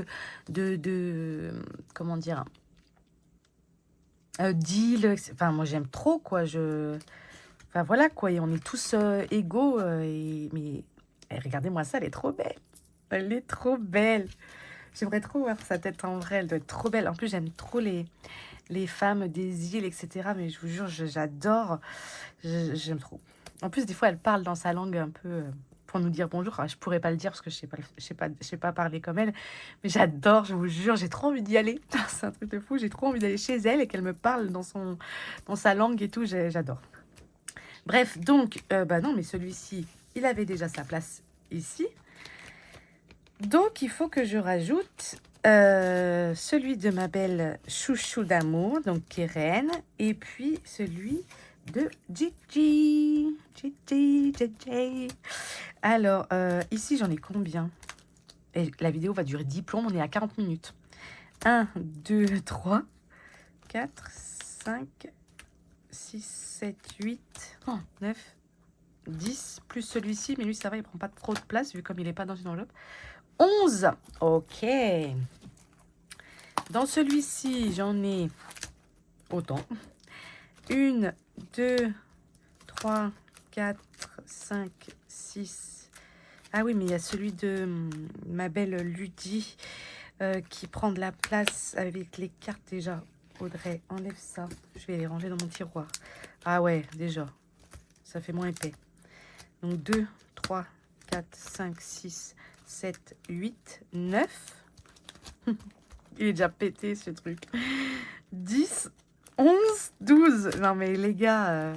comment dire, d'île. Enfin, moi, j'aime trop, quoi. Enfin, voilà, quoi. Et on est tous égaux. Mais regardez-moi ça, elle est trop belle. Elle est trop belle. J'aimerais trop voir sa tête en vrai. Elle doit être trop belle. En plus, j'aime trop les femmes des îles, etc. Mais je vous jure, j'adore. J'aime trop. En plus, des fois, elle parle dans sa langue un peu pour nous dire bonjour. Je pourrais pas le dire parce que je sais pas parler comme elle. Mais j'adore, je vous jure, j'ai trop envie d'y aller. C'est un truc de fou. J'ai trop envie d'aller chez elle et qu'elle me parle dans sa langue et tout. J'adore. Bref, donc, bah non, mais celui-ci, il avait déjà sa place ici. Donc, il faut que je rajoute celui de ma belle chouchou d'amour, donc Keren, et puis celui de Gigi. Gigi. Alors, ici, j'en ai combien? Et la vidéo va durer 10 plombs, on est à 40 minutes. 1, 2, 3, 4, 5, 6, 7, 8, 9, 10, plus celui-ci, mais lui, ça va, il prend pas trop de place, vu comme il n'est pas dans une enveloppe. 11. Ok. Dans celui-ci, j'en ai autant. 1, 2, 3, 4, 5, 6. Ah oui, mais il y a celui de ma belle Ludie qui prend de la place avec les cartes déjà. Audrey, enlève ça. Je vais les ranger dans mon tiroir. Ah ouais, déjà. Ça fait moins épais. Donc 2, 3, 4, 5, 6, 7, 8, 9. Il est déjà pété ce truc. 10, 11, 12. Non mais les gars,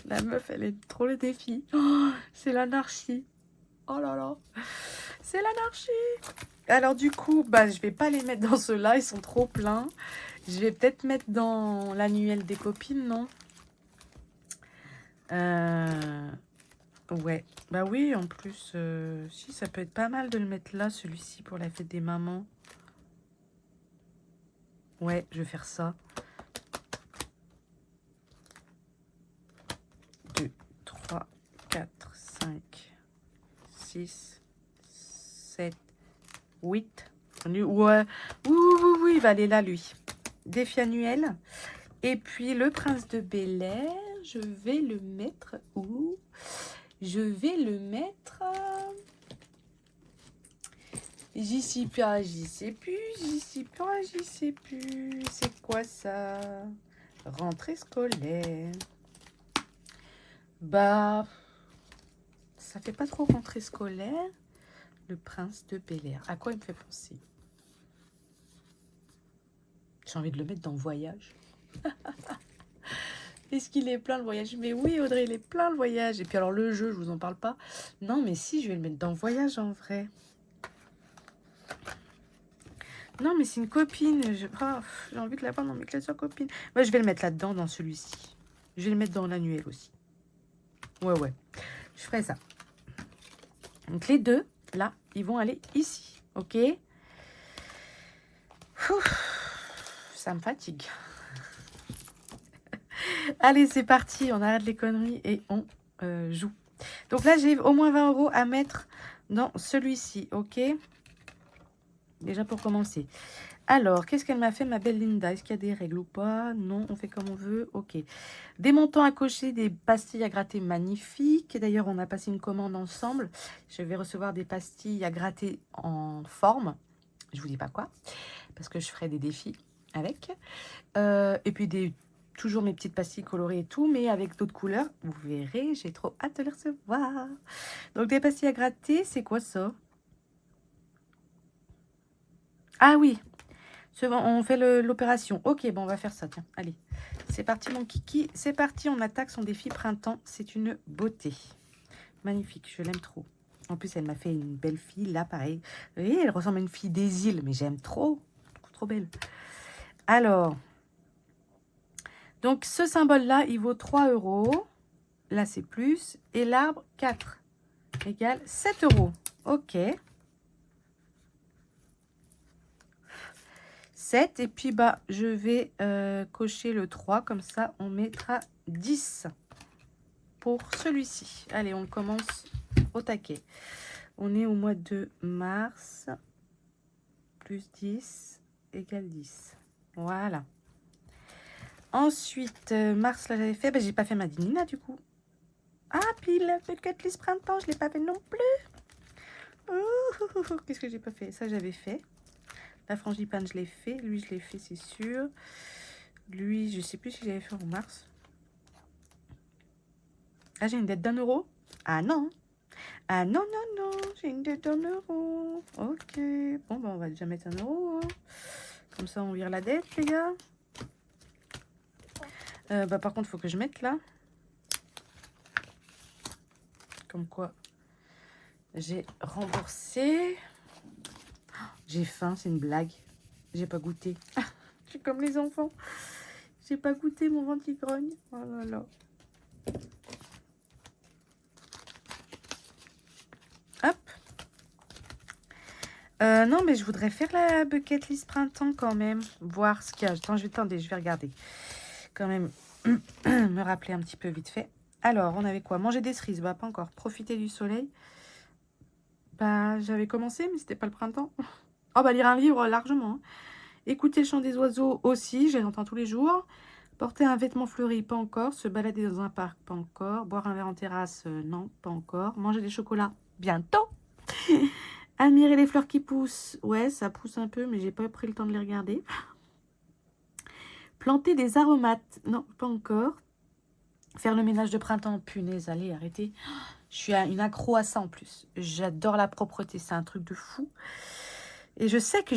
la meuf, elle est trop le défi. Oh, c'est l'anarchie. Oh là là. C'est l'anarchie. Alors du coup, bah, je vais pas les mettre dans ceux-là, ils sont trop pleins. Je vais peut-être mettre dans l'annuel des copines, non? Ouais. Bah oui, en plus, si, ça peut être pas mal de le mettre là, celui-ci, pour la fête des mamans. Ouais, je vais faire ça. 2, 3, 4, 5, 6, 7, 8. Ouais, oui, oui, oui, il va aller là, lui. Défi annuel. Et puis, le prince de Bel-Air, je vais le mettre où? Je vais le mettre... J'y sais pas, j'y sais plus, j'y sais pas, j'y sais plus. C'est quoi ça? Rentrée scolaire. Bah, ça fait pas trop rentrée scolaire. Le prince de Bel-Air. À quoi il me fait penser? J'ai envie de le mettre dans voyage. Est-ce qu'il est plein le voyage? Mais oui, Audrey, il est plein le voyage. Et puis alors le jeu, je vous en parle pas. Non, mais si, je vais le mettre dans voyage en vrai. Non, mais c'est une copine. J'ai envie de la prendre dans mes classes copines. Moi, je vais le mettre là-dedans, dans celui-ci. Je vais le mettre dans l'annuel aussi. Ouais, ouais. Je ferai ça. Donc, les deux, là, ils vont aller ici. OK? Ça me fatigue. Allez, c'est parti. On arrête les conneries et on joue. Donc là, j'ai au moins 20 € à mettre dans celui-ci. OK? Déjà pour commencer. Alors, qu'est-ce qu'elle m'a fait, ma belle Linda? Est-ce qu'il y a des règles ou pas? Non, on fait comme on veut. OK. Des montants à cocher, des pastilles à gratter magnifiques. D'ailleurs, on a passé une commande ensemble. Je vais recevoir des pastilles à gratter en forme. Je vous dis pas quoi, parce que je ferai des défis avec. Et puis, toujours mes petites pastilles colorées et tout, mais avec d'autres couleurs. Vous verrez, j'ai trop hâte de les recevoir. Donc, des pastilles à gratter, c'est quoi ça? Ah oui, on fait l'opération. Ok, bon, on va faire ça. Tiens, allez. C'est parti, mon kiki. C'est parti, on attaque son défi printemps. C'est une beauté. Magnifique, je l'aime trop. En plus, elle m'a fait une belle fille, là, pareil. Vous voyez, elle ressemble à une fille des îles, mais j'aime trop. Trop belle. Alors, donc, ce symbole-là, il vaut 3 €. Là, c'est plus. Et l'arbre, 4 égale 7 €. Ok. 7. Et puis, bah, je vais cocher le 3. Comme ça, on mettra 10 pour celui-ci. Allez, on commence au taquet. On est au mois de mars. Plus 10 égale 10. Voilà. Ensuite, mars, là, j'avais fait. Bah, j'ai pas fait ma Dinina, du coup. Ah, puis le bucket list printemps, je l'ai pas fait non plus. Qu'est-ce que j'ai pas fait? Ça, j'avais fait. La frangipane, je l'ai fait. Lui, je l'ai fait, c'est sûr. Lui, je sais plus si j'avais fait en mars. Ah, j'ai une dette d'1 €. Ah non. Ah non, non, non. J'ai une dette d'1 €. Ok. Bon, bah, on va déjà mettre 1 €. Hein. Comme ça, on vire la dette, les gars. Bah, par contre, il faut que je mette là. Comme quoi, j'ai remboursé. J'ai faim, c'est une blague. J'ai pas goûté. Je suis comme les enfants. J'ai pas goûté, mon ventre qui grogne. Oh là là. Hop. Non, mais je voudrais faire la bucket list printemps quand même. Voir ce qu'il y a. Attends, je vais regarder. Quand même, me rappeler un petit peu vite fait. Alors, on avait quoi? Manger des cerises. Bah, pas encore. Profiter du soleil. Bah, j'avais commencé, mais c'était pas le printemps. Oh, bah, lire un livre, largement. Hein. Écouter le chant des oiseaux aussi, je les entends tous les jours. Porter un vêtement fleuri, pas encore. Se balader dans un parc, pas encore. Boire un verre en terrasse, non, pas encore. Manger des chocolats, bientôt. Admirer les fleurs qui poussent, ouais, ça pousse un peu, mais j'ai pas pris le temps de les regarder. Planter des aromates, non, pas encore. Faire le ménage de printemps, punaise, allez, arrêtez. Je suis une accro à ça en plus. J'adore la propreté, c'est un truc de fou. Et je sais que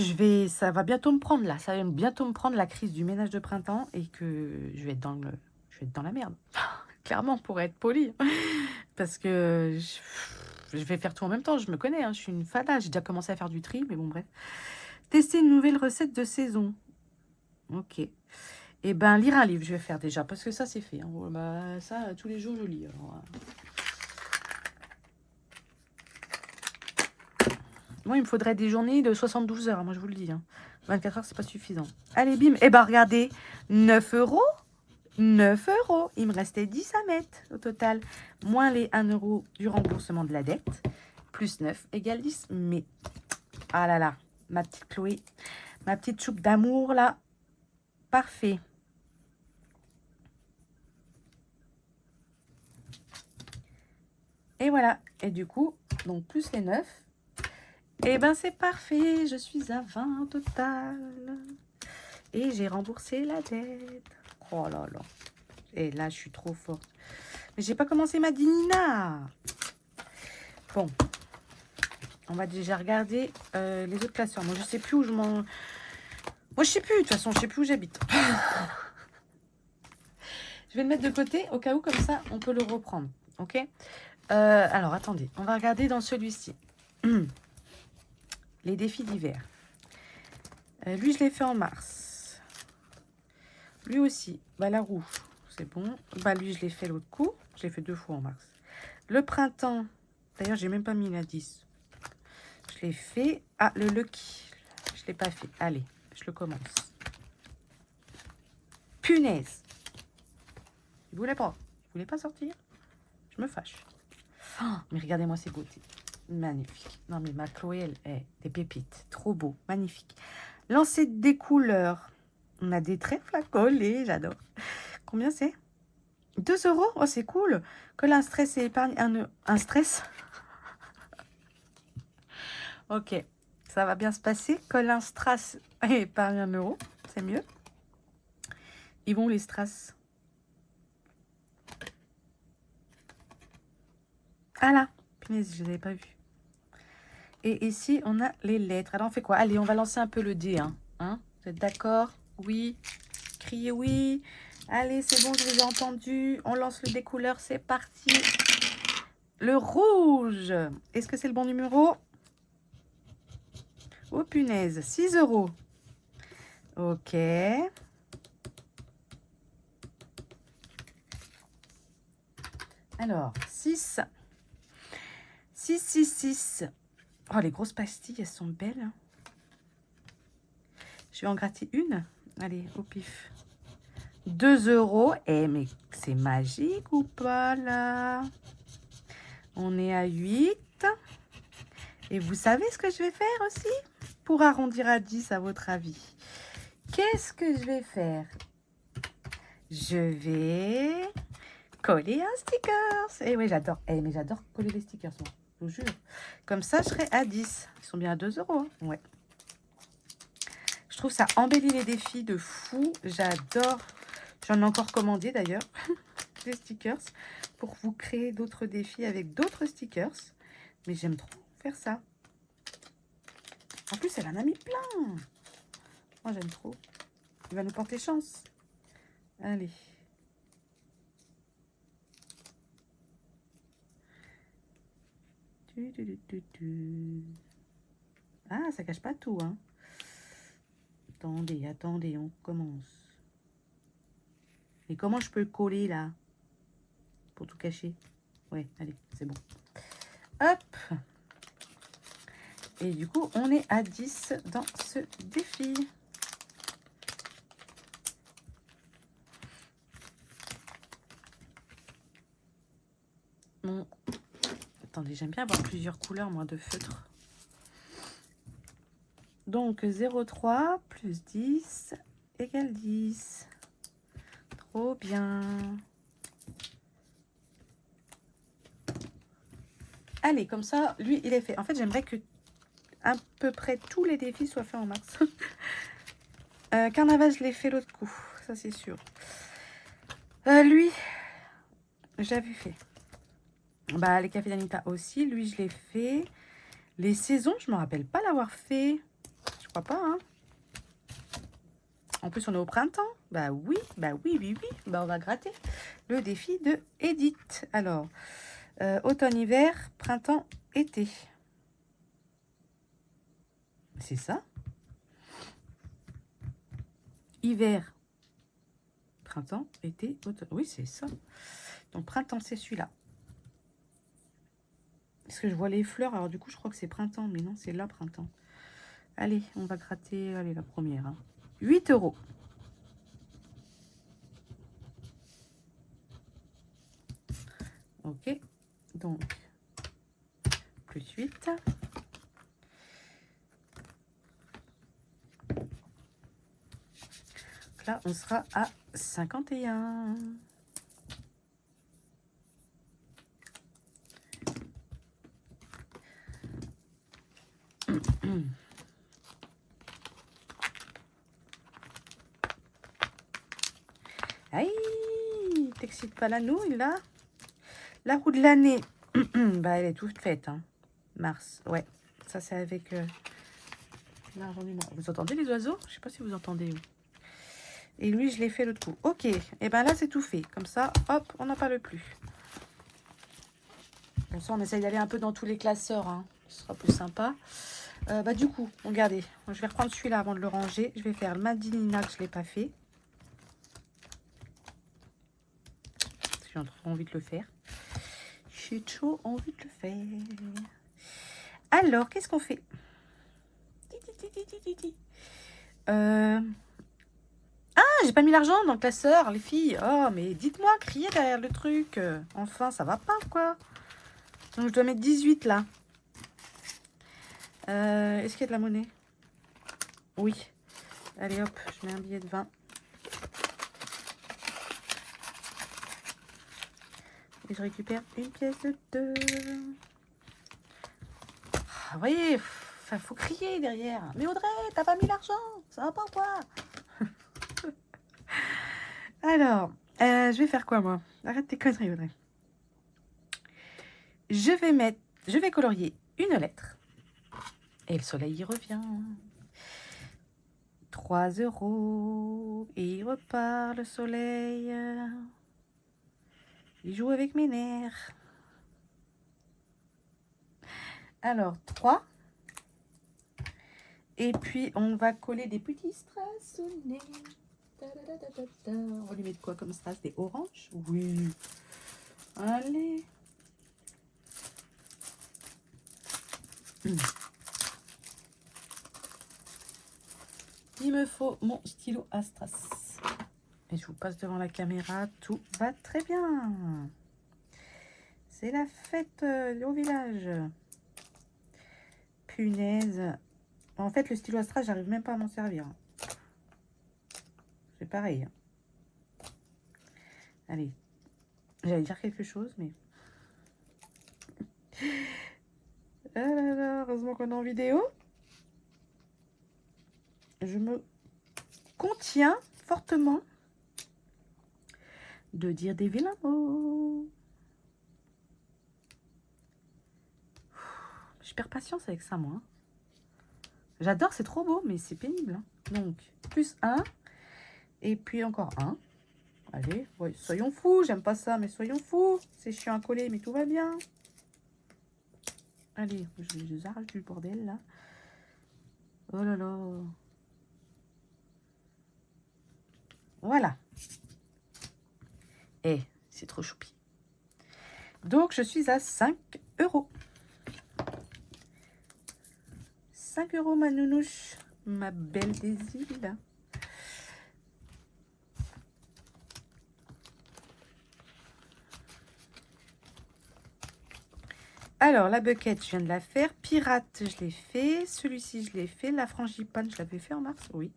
ça va bientôt me prendre là. Ça va bientôt me prendre la crise du ménage de printemps et que je vais être dans la merde. Clairement, pour être poli. Parce que je vais faire tout en même temps, je me connais, hein, je suis une fada, j'ai déjà commencé à faire du tri, mais bon, bref. Tester une nouvelle recette de saison. Ok. Et ben, lire un livre, je vais faire déjà, parce que ça, c'est fait. Hein. Bon, bah, ça, tous les jours, je lis. Alors, moi, il me faudrait des journées de 72 heures, moi, je vous le dis. Hein. 24 heures, c'est pas suffisant. Allez, bim. Et ben, regardez, 9 euros. 9 euros. Il me restait 10 à mettre au total. Moins les 1 euro du remboursement de la dette. Plus 9 égale 10. Mais, ah là là, ma petite Chloé, ma petite soupe d'amour, là. Parfait. Et voilà. Et du coup, donc plus les 9. Et ben, c'est parfait. Je suis à 20 au total. Et j'ai remboursé la dette. Oh là là. Et là, je suis trop forte. Mais j'ai pas commencé ma dînina. Bon. On va déjà regarder les autres classeurs. Moi, je sais plus où je m'en... Moi, je sais plus. De toute façon, je sais plus où j'habite. Je vais le mettre de côté au cas où, comme ça, on peut le reprendre. Ok. Alors, attendez. On va regarder dans celui-ci. Les défis d'hiver. Lui, je l'ai fait en mars. Lui aussi. Bah, la rouge, c'est bon. Bah, lui, je l'ai fait l'autre coup. Je l'ai fait 2 fois en mars. Le printemps. D'ailleurs, j'ai même pas mis la 10. Je l'ai fait. Ah, le Lucky. Je l'ai pas fait. Allez, je le commence. Punaise. Il voulait pas. Il voulait pas sortir. Je me fâche. Oh, mais regardez-moi ces beautés. Magnifique. Non, mais ma Chloé, elle est des pépites. Trop beau. Magnifique. Lancer des couleurs. On a des trèfles à coller. J'adore. Combien c'est? 2 euros. Oh, c'est cool. Colle un stress et épargne un stress. Ok. Ça va bien se passer. Colle un strass et épargne 1 euro. C'est mieux. Ils vont où les strass? Ah là. Punaise, je ne l'avais pas vu. Et ici, on a les lettres. Alors, on fait quoi? Allez, on va lancer un peu le dé. Hein, vous êtes d'accord? Oui. Criez oui. Allez, c'est bon, je vous ai entendu. On lance le dé couleur. C'est parti. Le rouge. Est-ce que c'est le bon numéro? Oh, punaise. 6 euros. Ok. Alors, 6. 6, 6, 6. Oh, les grosses pastilles, elles sont belles. Hein. Je vais en gratter une. Allez, au pif. 2 euros. Eh, mais c'est magique ou pas, là? On est à 8. Et vous savez ce que je vais faire aussi? Pour arrondir à 10, à votre avis. Qu'est-ce que je vais faire? Je vais coller un sticker. Eh oui, j'adore. Eh, mais j'adore coller les stickers, moi. Je vous jure. Comme ça, je serai à 10. Ils sont bien à 2 euros. Hein. Ouais. Je trouve ça embellit les défis de fou. J'adore. J'en ai encore commandé d'ailleurs. Des stickers. Pour vous créer d'autres défis avec d'autres stickers. Mais j'aime trop faire ça. En plus, elle en a mis plein. Moi, j'aime trop. Il va nous porter chance. Allez. Ah, ça cache pas tout, hein. Attendez, attendez, on commence. Et comment je peux le coller, là? Pour tout cacher. Ouais, allez, c'est bon. Hop. Et du coup, on est à 10 dans ce défi. Bon. Attendez, j'aime bien avoir plusieurs couleurs, moi, de feutre. Donc, 0,3 plus 10 égale 10. Trop bien. Allez, comme ça, lui, il est fait. En fait, j'aimerais que à peu près tous les défis soient faits en mars. Carnaval, je l'ai fait l'autre coup. Ça, c'est sûr. Lui, j'avais fait. Bah, les cafés d'Anita aussi. Lui, je l'ai fait. Les saisons, je ne me rappelle pas l'avoir fait. Je crois pas, hein. En plus, on est au printemps. Bah oui, oui. Bah, on va gratter le défi de Edith. Alors, automne, hiver, printemps, été. C'est ça. Hiver, printemps, été, automne. Oui, c'est ça. Donc, printemps, c'est celui-là. Parce que je vois les fleurs, alors du coup, je crois que c'est printemps, mais non, c'est là, printemps. Allez, on va gratter, allez, la première. Hein. 8 €. Ok, donc, plus 8. Là, on sera à 51. Aïe, t'excites pas la nouille, là? La roue de l'année, bah, elle est toute faite. Hein. Mars, ouais. Ça, c'est avec l'argent du mois. Vous entendez les oiseaux? Je sais pas si vous entendez. Et lui, je l'ai fait l'autre coup. Ok, et ben là, c'est tout fait. Comme ça, hop, on n'en parle plus. Comme ça, on essaye d'aller un peu dans tous les classeurs. Hein. Ce sera plus sympa. Bah, du coup, regardez. Je vais reprendre celui-là avant de le ranger. Je vais faire le Madinina que je ne l'ai pas fait. J'ai trop envie de le faire. J'ai trop envie de le faire. Alors, qu'est-ce qu'on fait? Ah, j'ai pas mis l'argent dans le classeur, les filles. Oh, mais dites-moi, criez derrière le truc. Enfin, ça va pas, quoi. Donc, je dois mettre 18 là. Est-ce qu'il y a de la monnaie? Oui. Allez, hop, je mets un billet de 20. Et je récupère une pièce de 2. Ah, vous voyez, faut crier derrière. Mais Audrey, t'as pas mis l'argent? Ça va pas ou quoi? Alors, je vais faire quoi, moi? Arrête tes conneries, Audrey. Je vais colorier une lettre. Et le soleil y revient. 3 €. Et il repart, le soleil. Il joue avec mes nerfs. Alors, 3. Et puis, on va coller des petits strass au nez. On va lui mettre quoi comme strass? Des oranges? Oui. Allez. Il me faut mon stylo à strass. Et je vous passe devant la caméra. Tout va très bien. C'est la fête au village. Punaise. En fait, le stylo à strass, j'arrive même pas à m'en servir. C'est pareil. Allez. J'allais dire quelque chose, mais... Ah là là, heureusement qu'on est en vidéo. Je me contiens fortement de dire des vilains mots. Je perds patience avec ça, moi. J'adore, c'est trop beau, mais c'est pénible. Hein. Donc, plus 1. Et puis encore 1. Allez, ouais, soyons fous. J'aime pas ça, mais soyons fous. C'est chiant à coller, mais tout va bien. Allez, je les arrache du bordel, là. Oh là là. Voilà. Eh, c'est trop choupi. Donc, je suis à 5 €. 5 € ma nounouche, ma belle des îles. Alors, la bucket, je viens de la faire. Pirate, je l'ai fait. Celui-ci, je l'ai fait. La frangipane, je l'avais fait en mars, oui.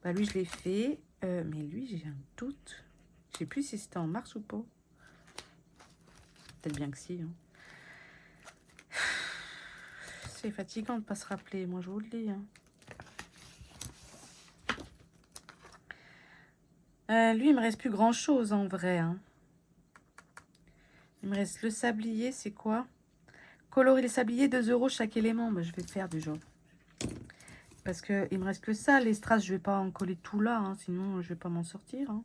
Bah, lui, je l'ai fait. Mais lui, j'ai un doute. Je sais plus si c'était en mars ou pas. Peut-être bien que si. Hein. C'est fatigant de ne pas se rappeler. Moi, je vous le dis. Hein. Lui, il me reste plus grand-chose en vrai. Hein. Il me reste le sablier, c'est quoi? Colorer les sabliers, 2 € chaque élément. Bah, je vais le faire déjà. Parce qu'il me reste que ça. Les strass, je vais pas en coller tout là. Hein, sinon, je vais pas m'en sortir. Hein.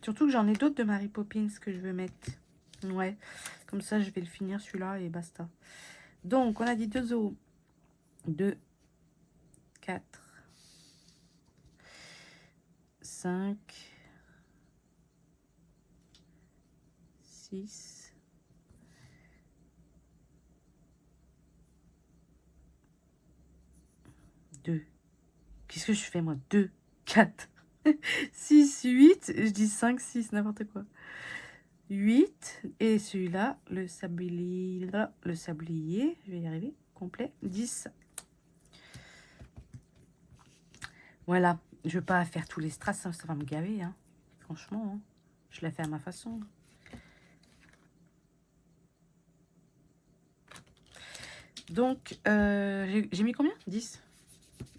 Surtout que j'en ai d'autres de Mary Poppins que je veux mettre. Ouais, comme ça, je vais le finir celui-là et basta. Donc, on a dit 2 os. 2, 4, 5, 6, 2. Qu'est-ce que je fais, moi? 2, 4, 6, 8. Je dis 5, 6, n'importe quoi. 8. Et celui-là, le sablier, je vais y arriver, complet. 10. Voilà. Je veux pas faire tous les strass, ça va me gaver, hein. Franchement, hein. Je la fais à ma façon. Donc, j'ai mis combien? 10,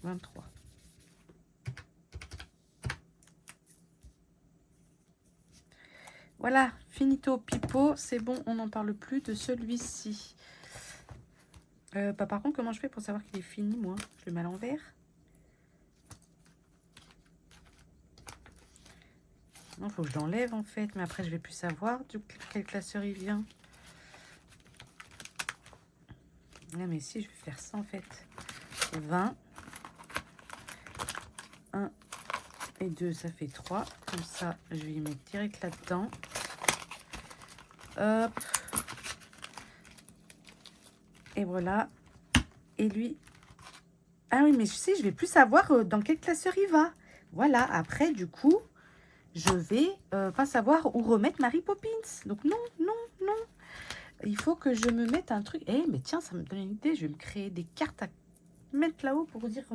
23. Voilà, finito pipo, c'est bon, on n'en parle plus de celui-ci. Bah, par contre, comment je fais pour savoir qu'il est fini, moi? Je le mets à l'envers. Non, faut que je l'enlève en fait, mais après je vais plus savoir de quel classeur il vient. Non, mais si, je vais faire ça en fait. 20. 1 et 2, ça fait 3. Comme ça, je vais y mettre direct là-dedans. Hop. Et voilà. Et lui... Ah oui, mais je sais, je vais plus savoir dans quel classeur il va. Voilà, après, du coup, je vais pas savoir où remettre Mary Poppins. Donc non, non, non. Il faut que je me mette un truc. Eh, mais tiens, ça me donne une idée. Je vais me créer des cartes à mettre là-haut pour dire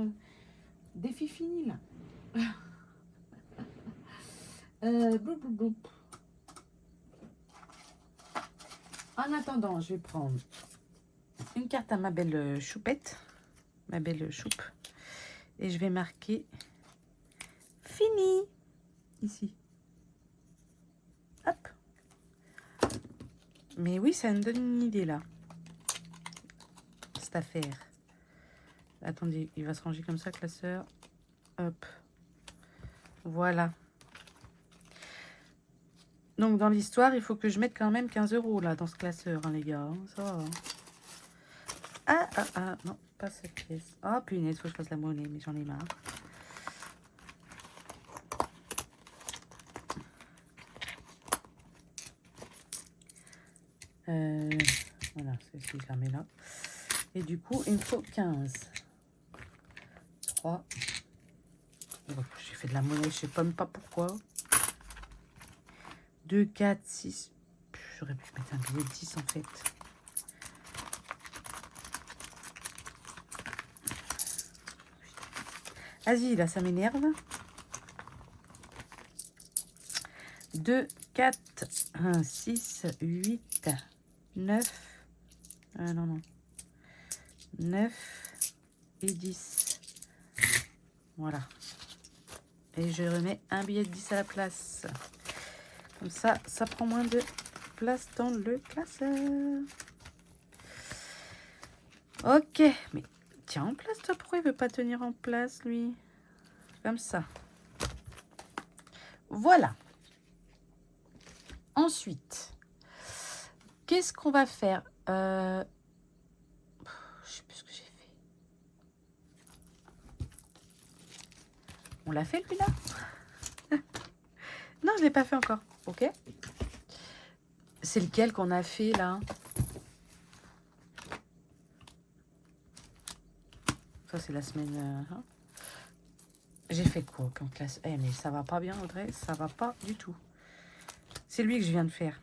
défi fini, là. Bloup, bloup, bloup. En attendant, je vais prendre une carte à ma belle choupette, ma belle choupe, et je vais marquer fini ici. Hop. Mais oui, ça me donne une idée là, cette affaire. Attendez, il va se ranger comme ça, classeur. Hop. Voilà. Donc dans l'histoire, il faut que je mette quand même 15 € là dans ce classeur, hein, les gars. Ça va. Ah, non, pas cette pièce. Ah, punaise, faut que je fasse la monnaie, mais j'en ai marre. Voilà, celle-ci, je la mets là. Et du coup, il me faut 15. 3. J'ai fait de la monnaie, je sais même pas pourquoi. 2, 4, 6. J'aurais pu mettre un billet de 10 en fait. Vas-y, là, ça m'énerve. 2, 4, 1, 6, 8, 9. Non. 9 et 10. Voilà. Et je remets un billet de 10 à la place. Comme ça, ça prend moins de place dans le classeur. Ok. Mais tiens en place, toi. Pourquoi il veut pas tenir en place, lui? Comme ça. Voilà. Ensuite, qu'est-ce qu'on va faire? Je sais plus ce que j'ai fait. On l'a fait, lui-là? Non, je l'ai pas fait encore. Ok. C'est lequel qu'on a fait, là? Ça, c'est la semaine... hein. J'ai fait quoi comme classe? Eh, mais ça va pas bien, Audrey. Ça va pas du tout. C'est lui que je viens de faire.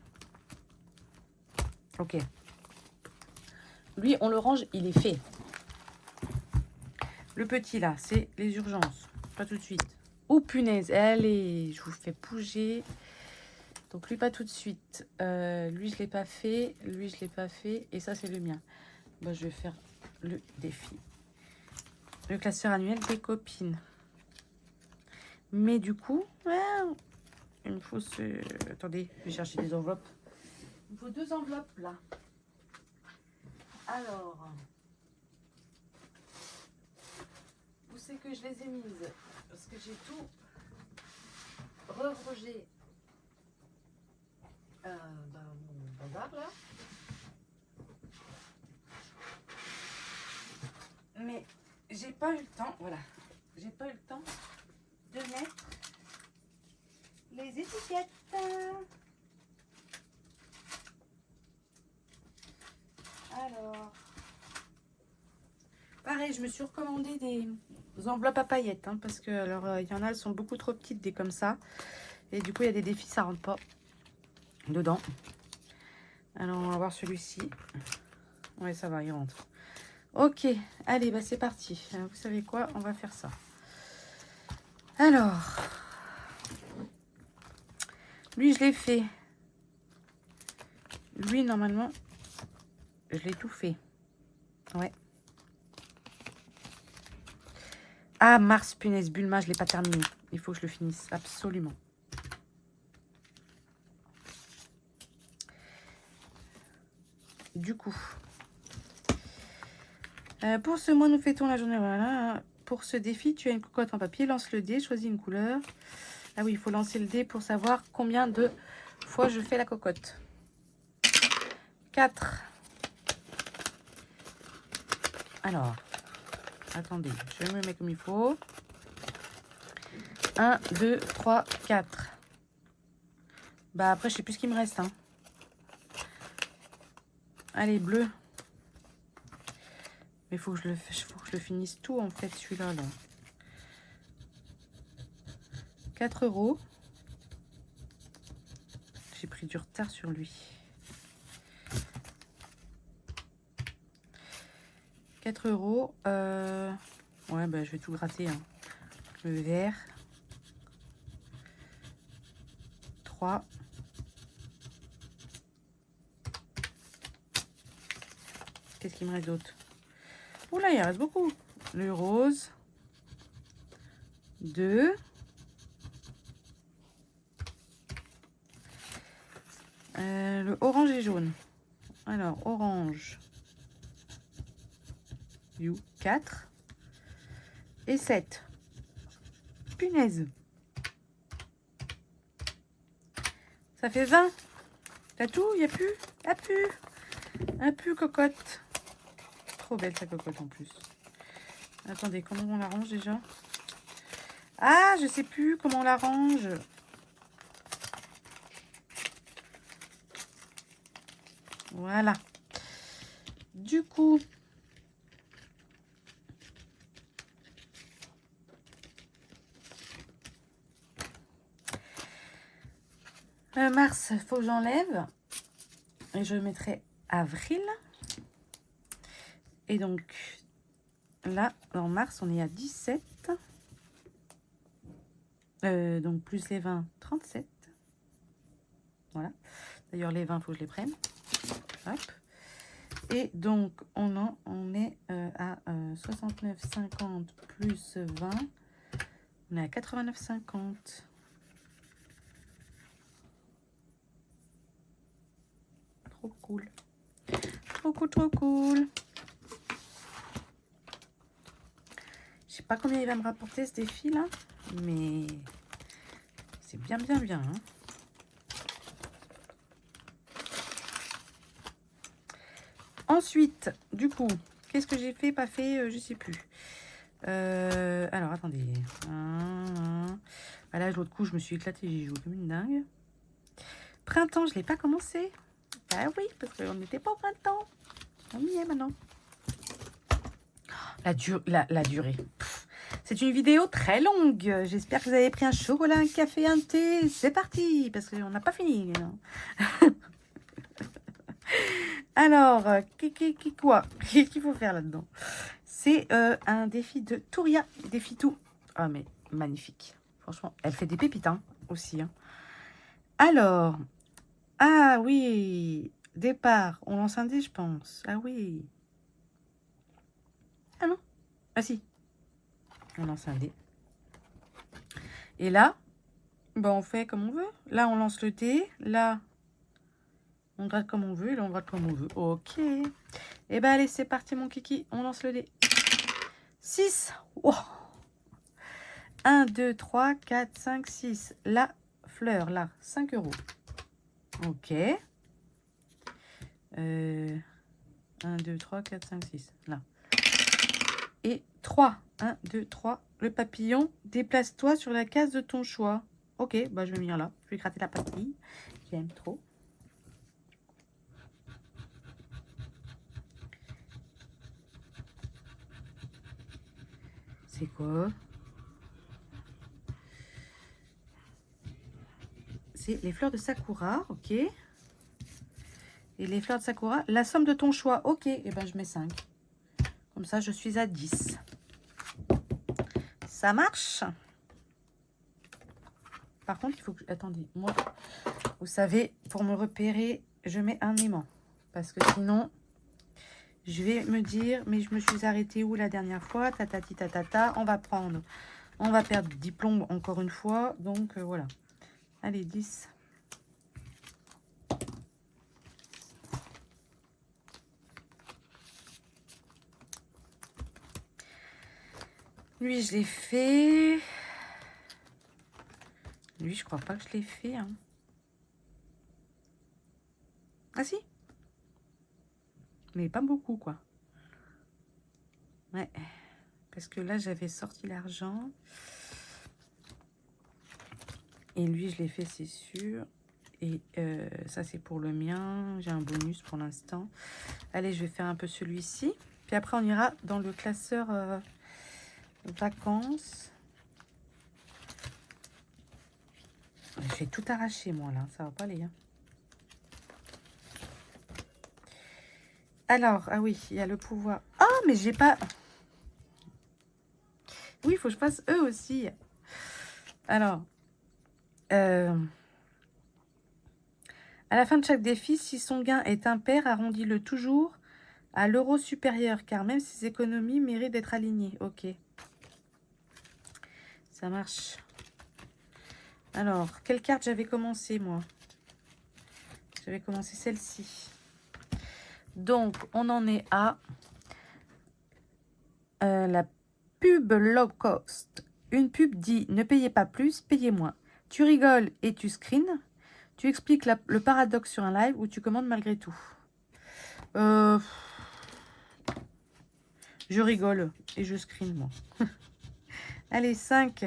Ok. Lui, on le range, il est fait. Le petit, là, c'est les urgences. Pas tout de suite. Oh, punaise. Allez, je vous fais bouger. Donc, lui, pas tout de suite. Lui, je l'ai pas fait. Lui, je l'ai pas fait. Et ça, c'est le mien. Bon, je vais faire le défi. Le classeur annuel des copines. Mais du coup, il me faut ce... Attendez, je vais chercher des enveloppes. Il me faut 2 enveloppes, là. Alors... Où c'est que je les ai mises? Parce que j'ai tout rangé. bazar là. Mais j'ai pas eu le temps, voilà, j'ai pas eu le temps de mettre les étiquettes. Alors, pareil, je me suis recommandé des enveloppes à paillettes, hein, parce que alors il y en a, elles sont beaucoup trop petites, des comme ça, et du coup il y a des défis, ça rentre pas dedans. Alors on va voir celui-ci. Ouais, ça va, il rentre. Ok, allez, bah c'est parti. Vous savez quoi, on va faire ça. Alors, lui je l'ai fait. Lui normalement, je l'ai tout fait. Ouais. Ah, Mars, punaise, Bulma, je l'ai pas terminé. Il faut que je le finisse, absolument. Du coup, pour ce mois, nous fêtons la journée. Voilà. Pour ce défi, tu as une cocotte en papier. Lance le dé, choisis une couleur. Ah oui, il faut lancer le dé pour savoir combien de fois je fais la cocotte. 4. Alors, attendez, je me mets comme il faut. 1, 2, 3, 4. Bah après, je sais plus ce qu'il me reste. Hein. Allez, bleu. Mais il faut que je le finisse tout, en fait, celui-là. Là. 4 €. J'ai pris du retard sur lui. 4 €. Ouais, bah, je vais tout gratter. Hein. Le vert. 3. Qu'est-ce qu'il me reste d'autre? Oula, il reste beaucoup. Le rose. 2. Le orange et jaune. Alors, orange. 4. Et 7. Punaise. Ça fait 20. T'as tout? Il n'y a plus? Ah, plus. Un plus cocotte. Trop belle sa cocotte en plus. Attendez, comment on la range déjà? Ah, je sais plus comment on la range. Voilà. Du coup, mars, il faut que j'enlève. Et je mettrai avril. Et donc, là, en mars, on est à 17. Donc, plus les 20, 37. Voilà. D'ailleurs, les 20, il faut que je les prenne. Hop. Et donc, on est à 69,50 plus 20. On est à 89,50. Trop cool. Trop cool, trop cool. Je sais pas combien il va me rapporter ce défi là, mais c'est bien, bien, bien. Hein. Ensuite, du coup, qu'est-ce que j'ai fait, pas fait, je sais plus. Alors, attendez. Voilà, l'autre coup, je me suis éclatée, j'ai joué comme une dingue. Printemps, je l'ai pas commencé. Bah oui, parce qu'on n'était pas au printemps. On y est maintenant. La durée. C'est une vidéo très longue. J'espère que vous avez pris un chocolat, un café, un thé. C'est parti, parce qu'on n'a pas fini. Alors, quoi? Qu'est-ce qu'il faut faire là-dedans? C'est un défi de Touria. Défi tout. Ah, mais magnifique. Franchement, elle fait des pépites hein, aussi. Hein. Alors, ah oui, départ. On lance un dé, je pense. Ah oui. Ah non. Ah si. On lance un dé. Et là, ben, on fait comme on veut. Là, on lance le dé. Là, on gratte comme on veut. Et là, on gratte comme on veut. Ok. Et ben, allez, c'est parti, mon kiki. On lance le dé. 6. Wow. 1, 2, 3, 4, 5, 6. La fleur, là, 5 €. Ok. 1, 2, 3, 4, 5, 6. Là. Et 3. 1, 2, 3. Le papillon, déplace-toi sur la case de ton choix. Ok, bah je vais venir là. Je vais gratter la papille. J'aime trop. C'est quoi? C'est les fleurs de Sakura, ok. Et les fleurs de Sakura, la somme de ton choix, ok. Et ben je mets 5. Comme ça, je suis à 10. Ça marche? Par contre, il faut que... Attendez, moi, vous savez, pour me repérer, je mets un aimant. Parce que sinon, je vais me dire, mais je me suis arrêtée où la dernière fois? Tatati tatata, on va prendre... On va perdre 10 plombes encore une fois. Donc, voilà. Allez, 10. Lui, je l'ai fait. Lui, je crois pas que je l'ai fait. Hein. Ah si. Mais pas beaucoup, quoi. Ouais. Parce que là, j'avais sorti l'argent. Et lui, je l'ai fait, c'est sûr. Et ça, c'est pour le mien. J'ai un bonus pour l'instant. Allez, je vais faire un peu celui-ci. Puis après, on ira dans le classeur vacances. Je vais tout arracher, moi, là. Ça va pas aller. Hein. Alors, ah oui, il y a le pouvoir. Ah, mais j'ai pas... Oui, il faut que je fasse eux aussi. Alors, à la fin de chaque défi, si son gain est impair, arrondis-le toujours à l'euro supérieur, car même ses économies méritent d'être alignées. Ok. Ça marche. Alors, quelle carte j'avais commencé, moi? J'avais commencé celle-ci. Donc, on en est à la pub low cost. Une pub dit « Ne payez pas plus, payez moins ». Tu rigoles et tu screens. Tu expliques le paradoxe sur un live ou tu commandes malgré tout. Je rigole et je screen, moi. Allez, 5.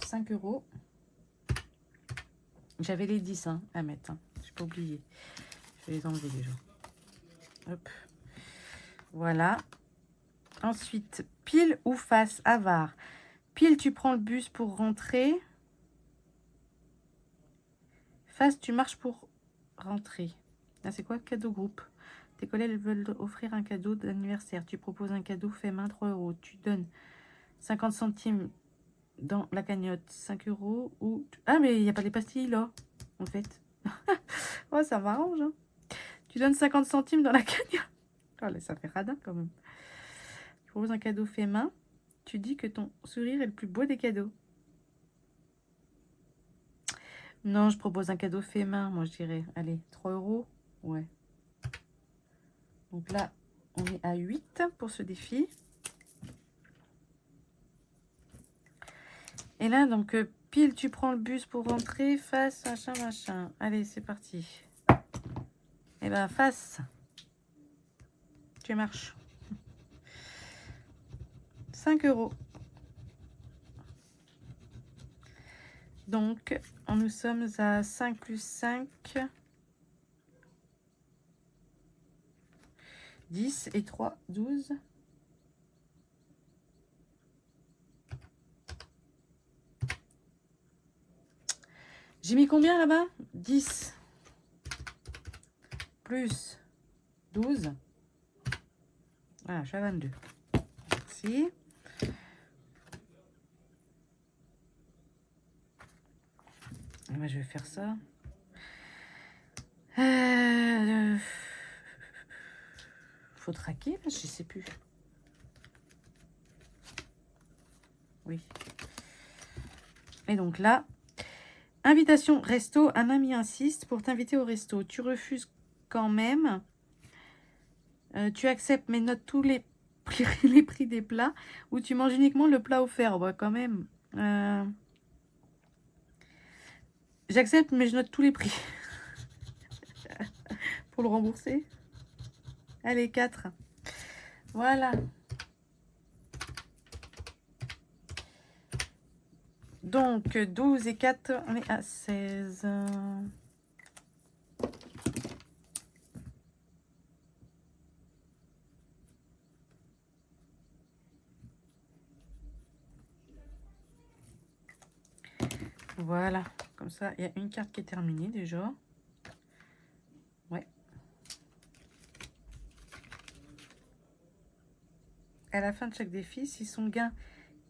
5 euros. J'avais les 10 hein, à mettre. Hein. Je n'ai pas oublié. Je vais les enlever déjà. Hop. Voilà. Ensuite, pile ou face, avare. Pile, tu prends le bus pour rentrer. Face, tu marches pour rentrer. Là, c'est quoi? Cadeau groupe. Tes collègues veulent offrir un cadeau d'anniversaire. Tu proposes un cadeau fait main, 3 euros. Tu donnes 50 centimes dans la cagnotte, 5 euros. Ou... Ah, mais il n'y a pas les pastilles, là, en fait. Oh, ça m'arrange. Hein. Tu donnes 50 centimes dans la cagnotte. Oh, là, ça fait radin, quand même. Tu proposes un cadeau fait main. Tu dis que ton sourire est le plus beau des cadeaux. Non, je propose un cadeau fait main, moi, je dirais. Allez, 3 euros. Ouais. Donc là, on est à 8 pour ce défi. Et là, donc, pile, tu prends le bus pour rentrer. Face, machin, machin. Allez, c'est parti. Et ben, face. Tu marches. 5 euros. Donc, nous sommes à 5 plus 5. 10 et 3, 12. J'ai mis combien là-bas? 10 plus 12. Voilà, je suis à 22. Merci. Et moi, je vais faire ça. Faut traquer, là, je sais plus. Oui. Et donc là, invitation resto, un ami insiste pour t'inviter au resto. Tu refuses quand même. Tu acceptes mais notes tous les prix des plats ou tu manges uniquement le plat offert. Bah, quand même. J'accepte mais je note tous les prix. pour le rembourser. Allez, 4. Voilà. Donc, 12 et 4, on est à 16. Voilà. Comme ça, il y a une carte qui est terminée déjà. Ouais. À la fin de chaque défi, si son gain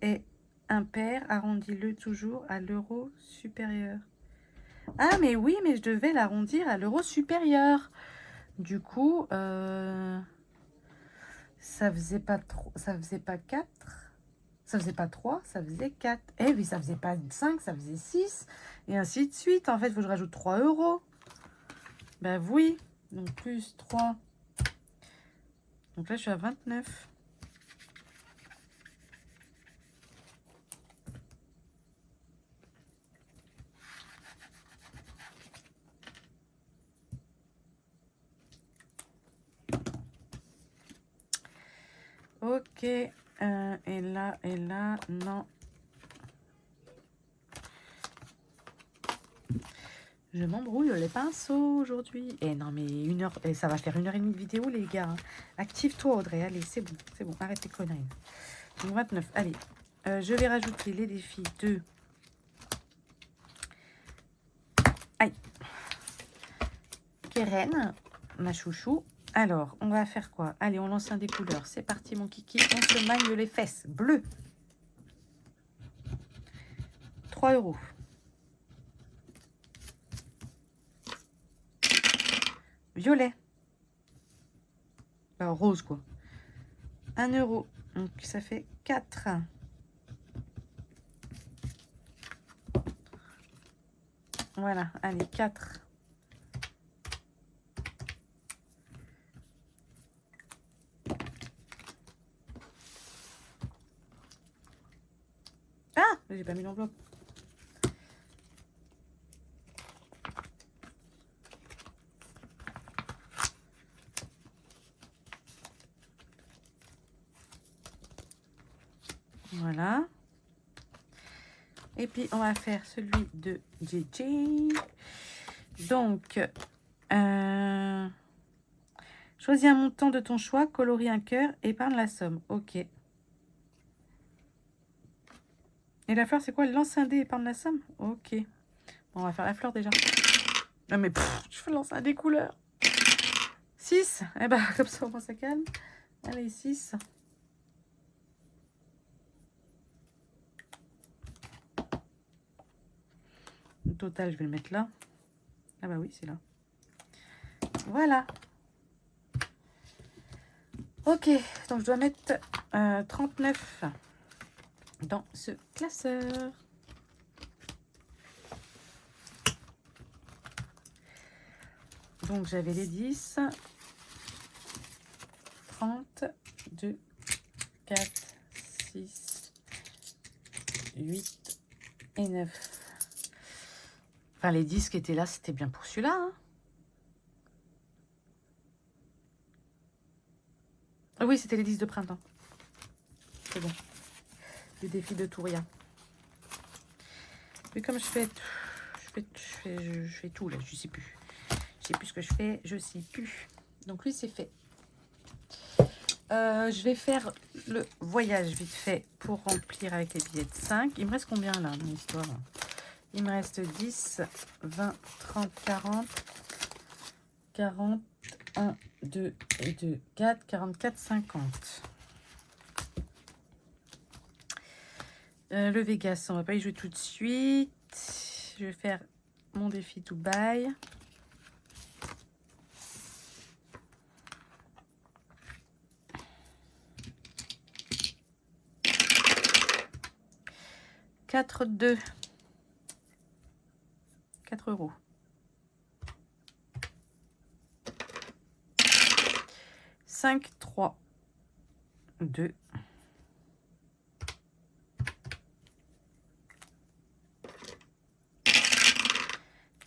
est impair, arrondis-le toujours à l'euro supérieur. Ah, mais oui, mais je devais l'arrondir à l'euro supérieur. Du coup, ça faisait pas 4. Ça faisait pas 3, ça faisait 4. Eh oui, ça faisait pas 5, ça faisait 6. Et ainsi de suite. En fait, il faut que je rajoute 3 euros. Ben oui. Donc, plus 3. Donc là, je suis à 29. Ok. Et là, non. Je m'embrouille les pinceaux aujourd'hui. Et non, mais 1 heure, et ça va faire 1 heure et demie de vidéo, les gars. Hein. Active-toi, Audrey. Allez, c'est bon, arrête tes conneries. Donc 29, allez. Je vais rajouter les défis de... Aïe. Keren, ma chouchou. Alors, on va faire quoi? Allez, on lance un des couleurs. C'est parti, mon kiki. On se magne les fesses. Bleu. 3 euros. Violet. Alors, rose, quoi. 1 euro. Donc, ça fait 4. Voilà, allez, 4. Ah, j'ai pas mis l'enveloppe. Voilà. Et puis, on va faire celui de JJ. Donc, choisis un montant de ton choix, colorie un cœur, épargne la somme. Ok. Et la fleur, c'est quoi? Lance un dé, épargne la somme. Ok. Bon, on va faire la fleur déjà. Non, mais je fais lancer un dé couleurs. 6. Eh ben, comme ça, au moins, ça calme. Allez, 6. Le total, je vais le mettre là. Ah bah oui, c'est là. Voilà. Ok, donc je dois mettre 39 dans ce classeur. Donc j'avais les 10, 30, 2, 4, 6, 8 et 9. Enfin, les 10 qui étaient là, c'était bien pour celui-là. Hein. Ah oui, c'était les 10 de printemps. C'est bon. Le défi de Touria. Mais comme je fais tout là, je sais plus. Je sais plus ce que je fais, je sais plus. Donc lui, c'est fait. Je vais faire le voyage vite fait pour remplir avec les billets de 5. Il me reste combien là dans l'histoire? Il me reste 10, 20, 30, 40, 40, 1, 2 et 2, 4, 44, 50. Le Vegas, on va pas y jouer tout de suite. Je vais faire mon défi Dubaï. Quatre 2. 4 euros. 5, 3, 2.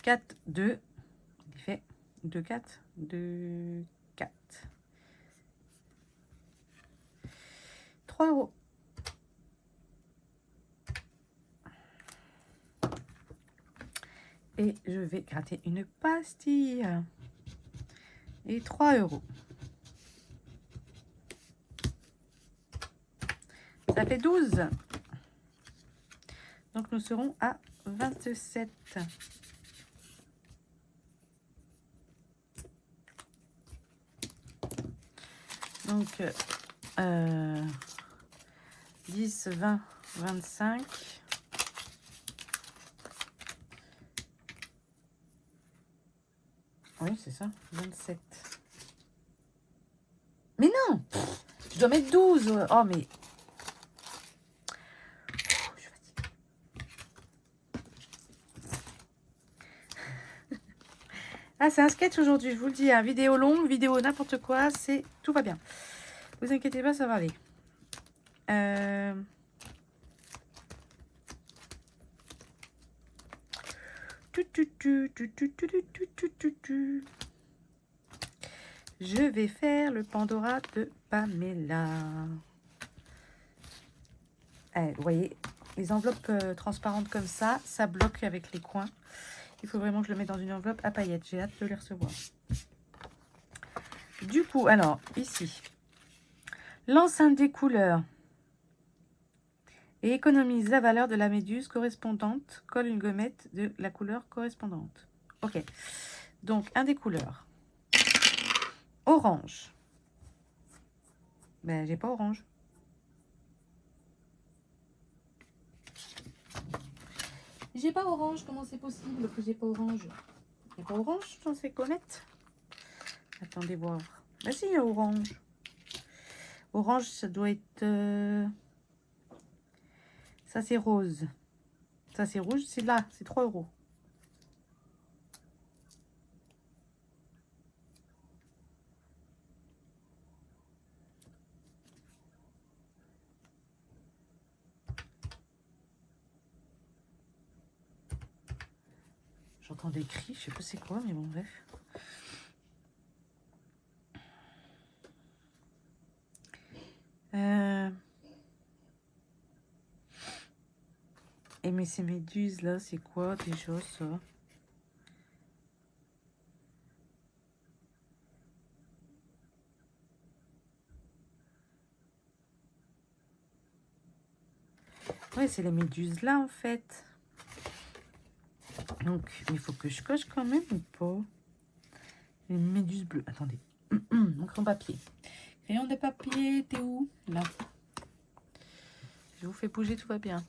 4, 2. Il fait 2, 4. 2, 4. 3 euros. Et je vais gratter une pastille. Et 3 euros. Ça fait 12. Donc nous serons à 27. Donc 10, 20, 25. Oui, c'est ça, 27. Mais non, je dois mettre 12. Oh, mais... Je suis fatiguée. Ah, c'est un sketch aujourd'hui, je vous le dis. Hein. Vidéo longue, vidéo n'importe quoi, c'est tout va bien. Vous inquiétez pas, ça va aller. Je vais faire le Pandora de Pamela. Vous voyez, les enveloppes transparentes comme ça bloque avec les coins. Il faut vraiment que je le mette dans une enveloppe à paillettes. J'ai hâte de les recevoir. Du coup, alors, ici, l'enceinte des couleurs et économise la valeur de la méduse correspondante. Colle une gommette de la couleur correspondante. Ok. Donc, un des couleurs. Orange. Ben, j'ai pas orange. J'ai pas orange. Comment c'est possible que j'ai pas orange? Il n'y a pas orange dans ces gommettes? Attendez voir. Ah si, il y a orange. Orange, ça doit être... Ça, c'est rose. Ça, c'est rouge. C'est là. C'est 3 euros. J'entends des cris. Je sais pas c'est quoi, mais bon, bref. Et mais ces méduses là, c'est quoi déjà ça? Ouais, c'est les méduses là en fait. Donc, il faut que je coche quand même ou pas? Les méduses bleues. Attendez. Donc, en papier. Crayon de papier, t'es où? Là. Je vous fais bouger, tout va bien.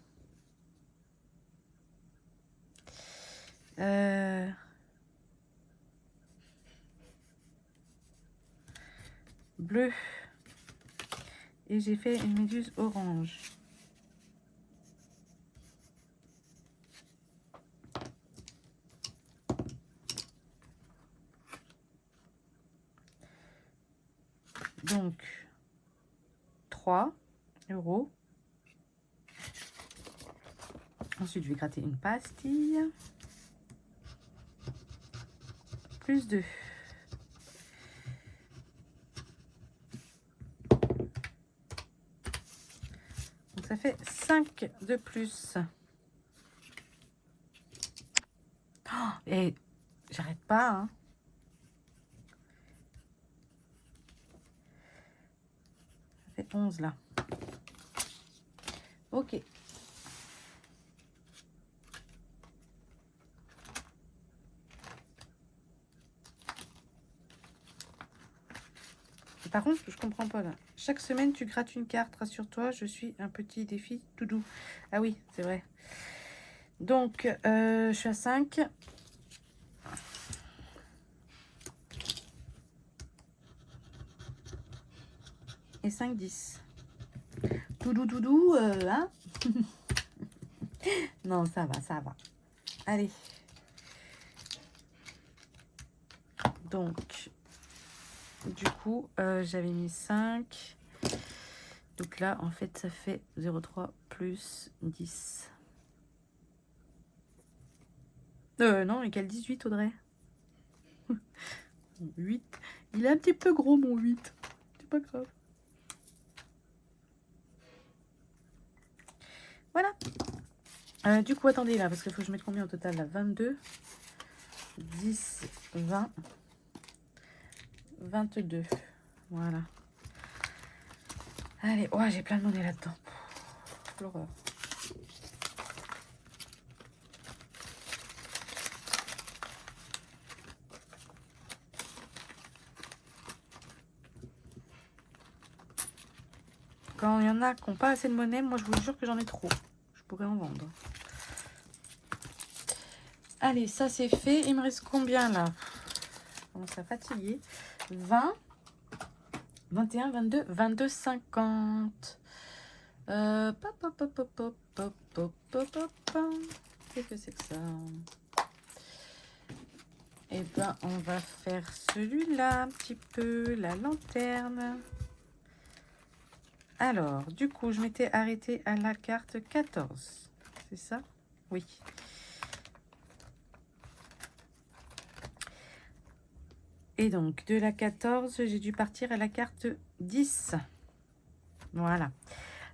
Bleu. Et j'ai fait une méduse orange. Donc, 3 euros. Ensuite, je vais gratter une pastille. Plus 2. Donc, ça fait 5 de plus. Oh, et j'arrête pas, hein. Ça fait 11 là. Ok. Par contre, je comprends pas là. Chaque semaine, tu grattes une carte. Rassure-toi, je suis un petit défi tout doux. Ah oui, c'est vrai. Donc, je suis à 5. Et 5, 10. Tout doux, hein. Non, ça va, ça va. Allez. Donc, du coup, j'avais mis 5. Donc là, en fait, ça fait 0,3 plus 10. Non, égale 18, Audrey. 8. Il est un petit peu gros, mon 8. C'est pas grave. Voilà. Du coup, attendez là, parce qu'il faut que je mette combien au total là? 22, 10, 20, 22. Voilà. Allez, ouais, j'ai plein de monnaie là-dedans. L'horreur. Quand il y en a qui n'ont pas assez de monnaie, moi je vous jure que j'en ai trop. Je pourrais en vendre. Allez, ça c'est fait. Il me reste combien là? Je commence à fatiguer. 20, 21, 22, 22, 50. Pop, pop, pop, pop, pop, pop, pop, pop, pop. Qu'est-ce que c'est que ça? Eh ben, on va faire celui-là un petit peu, la lanterne. Alors, du coup, je m'étais arrêtée à la carte 14. C'est ça? Oui. Et donc, de la 14, j'ai dû partir à la carte 10. Voilà.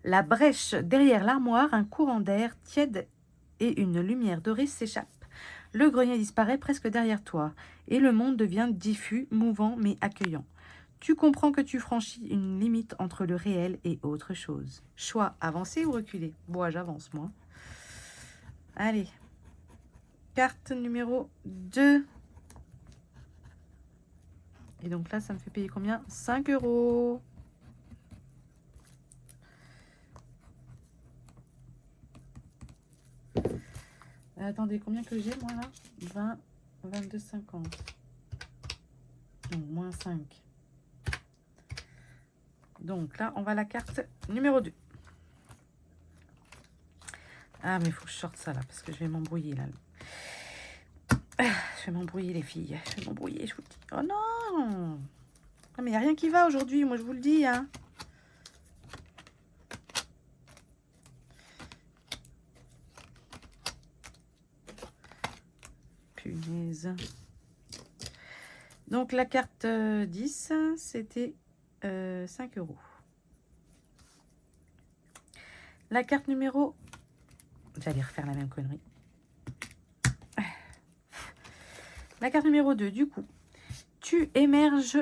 La brèche derrière l'armoire, un courant d'air tiède et une lumière dorée s'échappe. Le grenier disparaît presque derrière toi et le monde devient diffus, mouvant mais accueillant. Tu comprends que tu franchis une limite entre le réel et autre chose. Choix, avancer ou reculer? Bon, j'avance moi. Allez. Carte numéro 2. Et donc là, ça me fait payer combien? 5 €. Attendez, combien que j'ai moi là? 20, 22, 50. Non, moins 5. Donc là, on va à la carte numéro 2. Ah, mais il faut que je sorte ça là, parce que je vais m'embrouiller là. Je vais m'embrouiller les filles. Je vais m'embrouiller, je vous le dis. Oh non! Ah, mais il n'y a rien qui va aujourd'hui, moi je vous le dis. Hein. Punaise. Donc la carte 10, c'était 5 €. La carte numéro... J'allais refaire la même connerie. La carte numéro 2, du coup. Tu émerges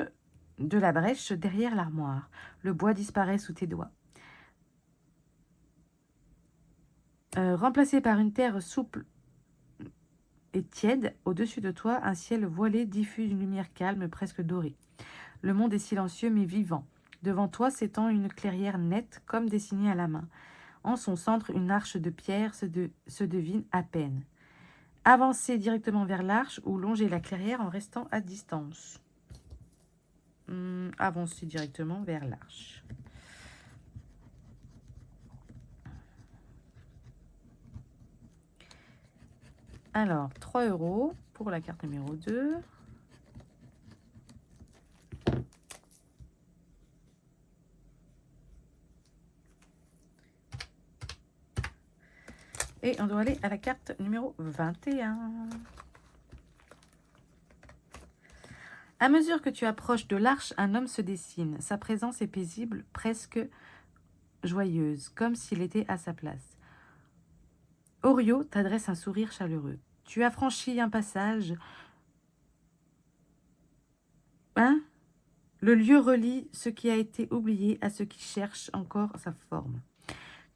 de la brèche derrière l'armoire. Le bois disparaît sous tes doigts. Remplacé par une terre souple et tiède, au-dessus de toi, un ciel voilé diffuse une lumière calme, presque dorée. Le monde est silencieux mais vivant. Devant toi s'étend une clairière nette, comme dessinée à la main. En son centre, une arche de pierre se devine à peine. Avancez directement vers l'arche ou longez la clairière en restant à distance. Avancez directement vers l'arche. Alors, 3 € pour la carte numéro 2. Et on doit aller à la carte numéro 21. À mesure que tu approches de l'arche, un homme se dessine. Sa présence est paisible, presque joyeuse, comme s'il était à sa place. Orio t'adresse un sourire chaleureux. Tu as franchi un passage. Hein? Le lieu relie ce qui a été oublié à ce qui cherche encore sa forme.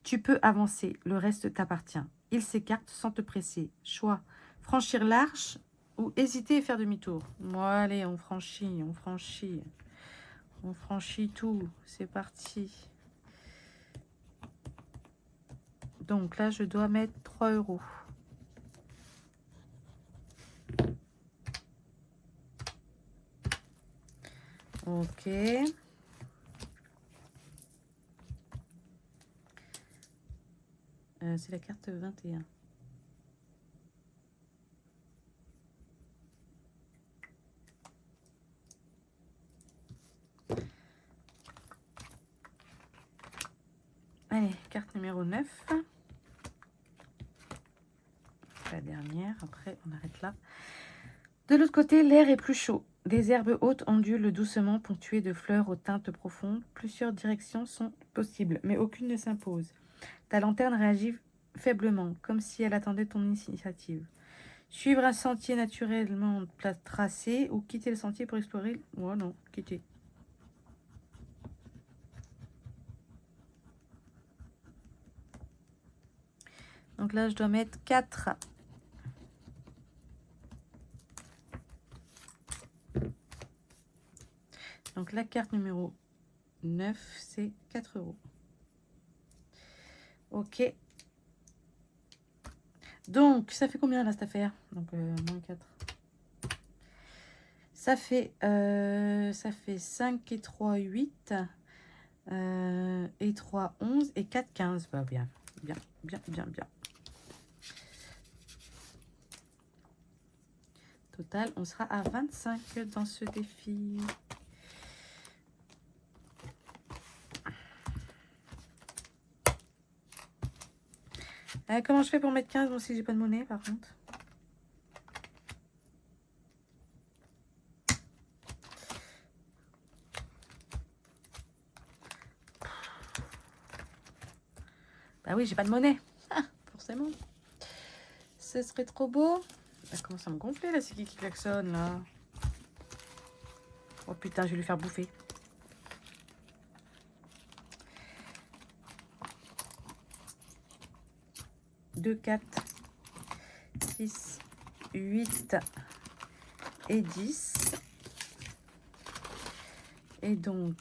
Tu peux avancer, le reste t'appartient. Il s'écarte sans te presser. Choix, franchir l'arche ou hésiter et faire demi-tour. Bon, allez, on franchit, on franchit. On franchit tout. C'est parti. Donc là, je dois mettre 3 €. Ok. C'est la carte 21. Allez, carte numéro 9. La dernière, après on arrête là. De l'autre côté, l'air est plus chaud. Des herbes hautes ondulent doucement, ponctuées de fleurs aux teintes profondes. Plusieurs directions sont possibles, mais aucune ne s'impose. Ta lanterne réagit faiblement, comme si elle attendait ton initiative. Suivre un sentier naturellement tracé ou quitter le sentier pour explorer. Oh non, quitter. Donc là, je dois mettre 4. Donc la carte numéro 9, c'est 4 €. Ok. Donc, ça fait combien là cette affaire? Donc, moins 4. Ça fait 5 et 3, 8. Et 3, 11. Et 4, 15. Bah, bien, bien, bien, bien, bien. Total, on sera à 25 dans ce défi. Comment je fais pour mettre 15? Bon, si j'ai pas de monnaie, par contre. Bah oui, j'ai pas de monnaie. Ah, forcément. Ce serait trop beau. Ça commence à me gonfler, là, c'est qui klaxonne, là? Oh putain, je vais lui faire bouffer. Deux, 4, 6, 8 et 10. Et donc,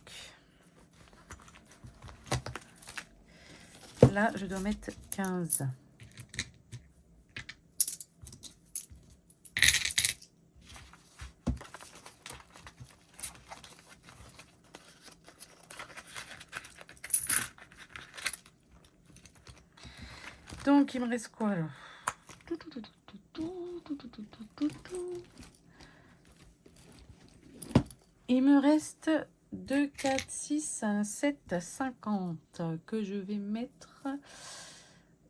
là, je dois mettre 15. Donc, il me reste quoi, alors? Il me reste 2, 4, 6, 7, 50 que je vais mettre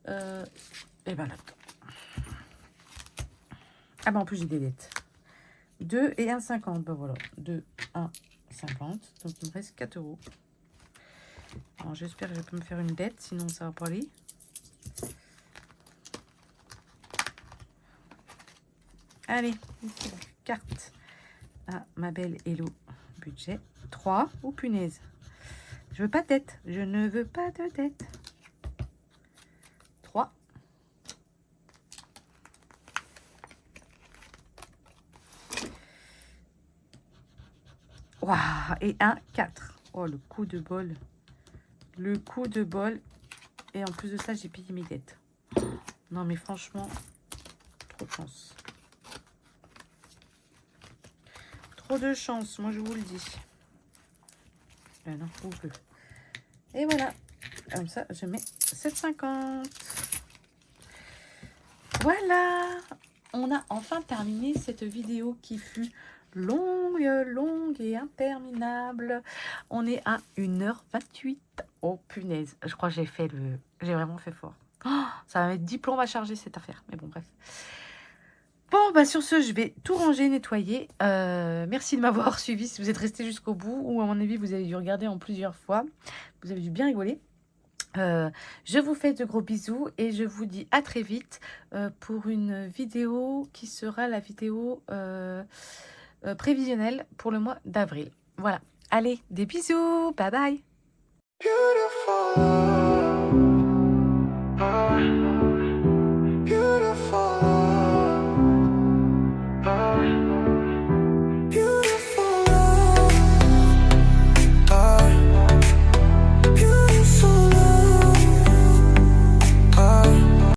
et ben là-dedans. Ah ben en plus j'ai des dettes. 2 et 1, 50. Ben voilà. 2, 1, 50. Donc il me reste 4 €. Alors j'espère que je peux me faire une dette, sinon ça va pas aller. Allez, ici, carte à ma belle Hello budget. 3. Oh punaise. Je veux pas de dette. Je ne veux pas de dette. 3. Waouh. Et 1, 4. Oh, le coup de bol. Le coup de bol. Et en plus de ça, j'ai payé mes dettes. Non, mais franchement, trop de chance. Trop de chance, moi je vous le dis. Non, ouvre-le. Et voilà. Comme ça, je mets 7,50. Voilà. On a enfin terminé cette vidéo qui fut longue et interminable. On est à 1h28. Oh punaise. Je crois que j'ai vraiment fait fort. Oh, ça va mettre 10 plombs à charger cette affaire. Mais bon, bref. Bon, bah sur ce, je vais tout ranger, nettoyer. Merci de m'avoir suivi si vous êtes resté jusqu'au bout. Ou à mon avis, vous avez dû regarder en plusieurs fois. Vous avez dû bien rigoler. Je vous fais de gros bisous et je vous dis à très vite pour une vidéo qui sera la vidéo prévisionnelle pour le mois d'avril. Voilà. Allez, des bisous. Bye bye. Beautiful.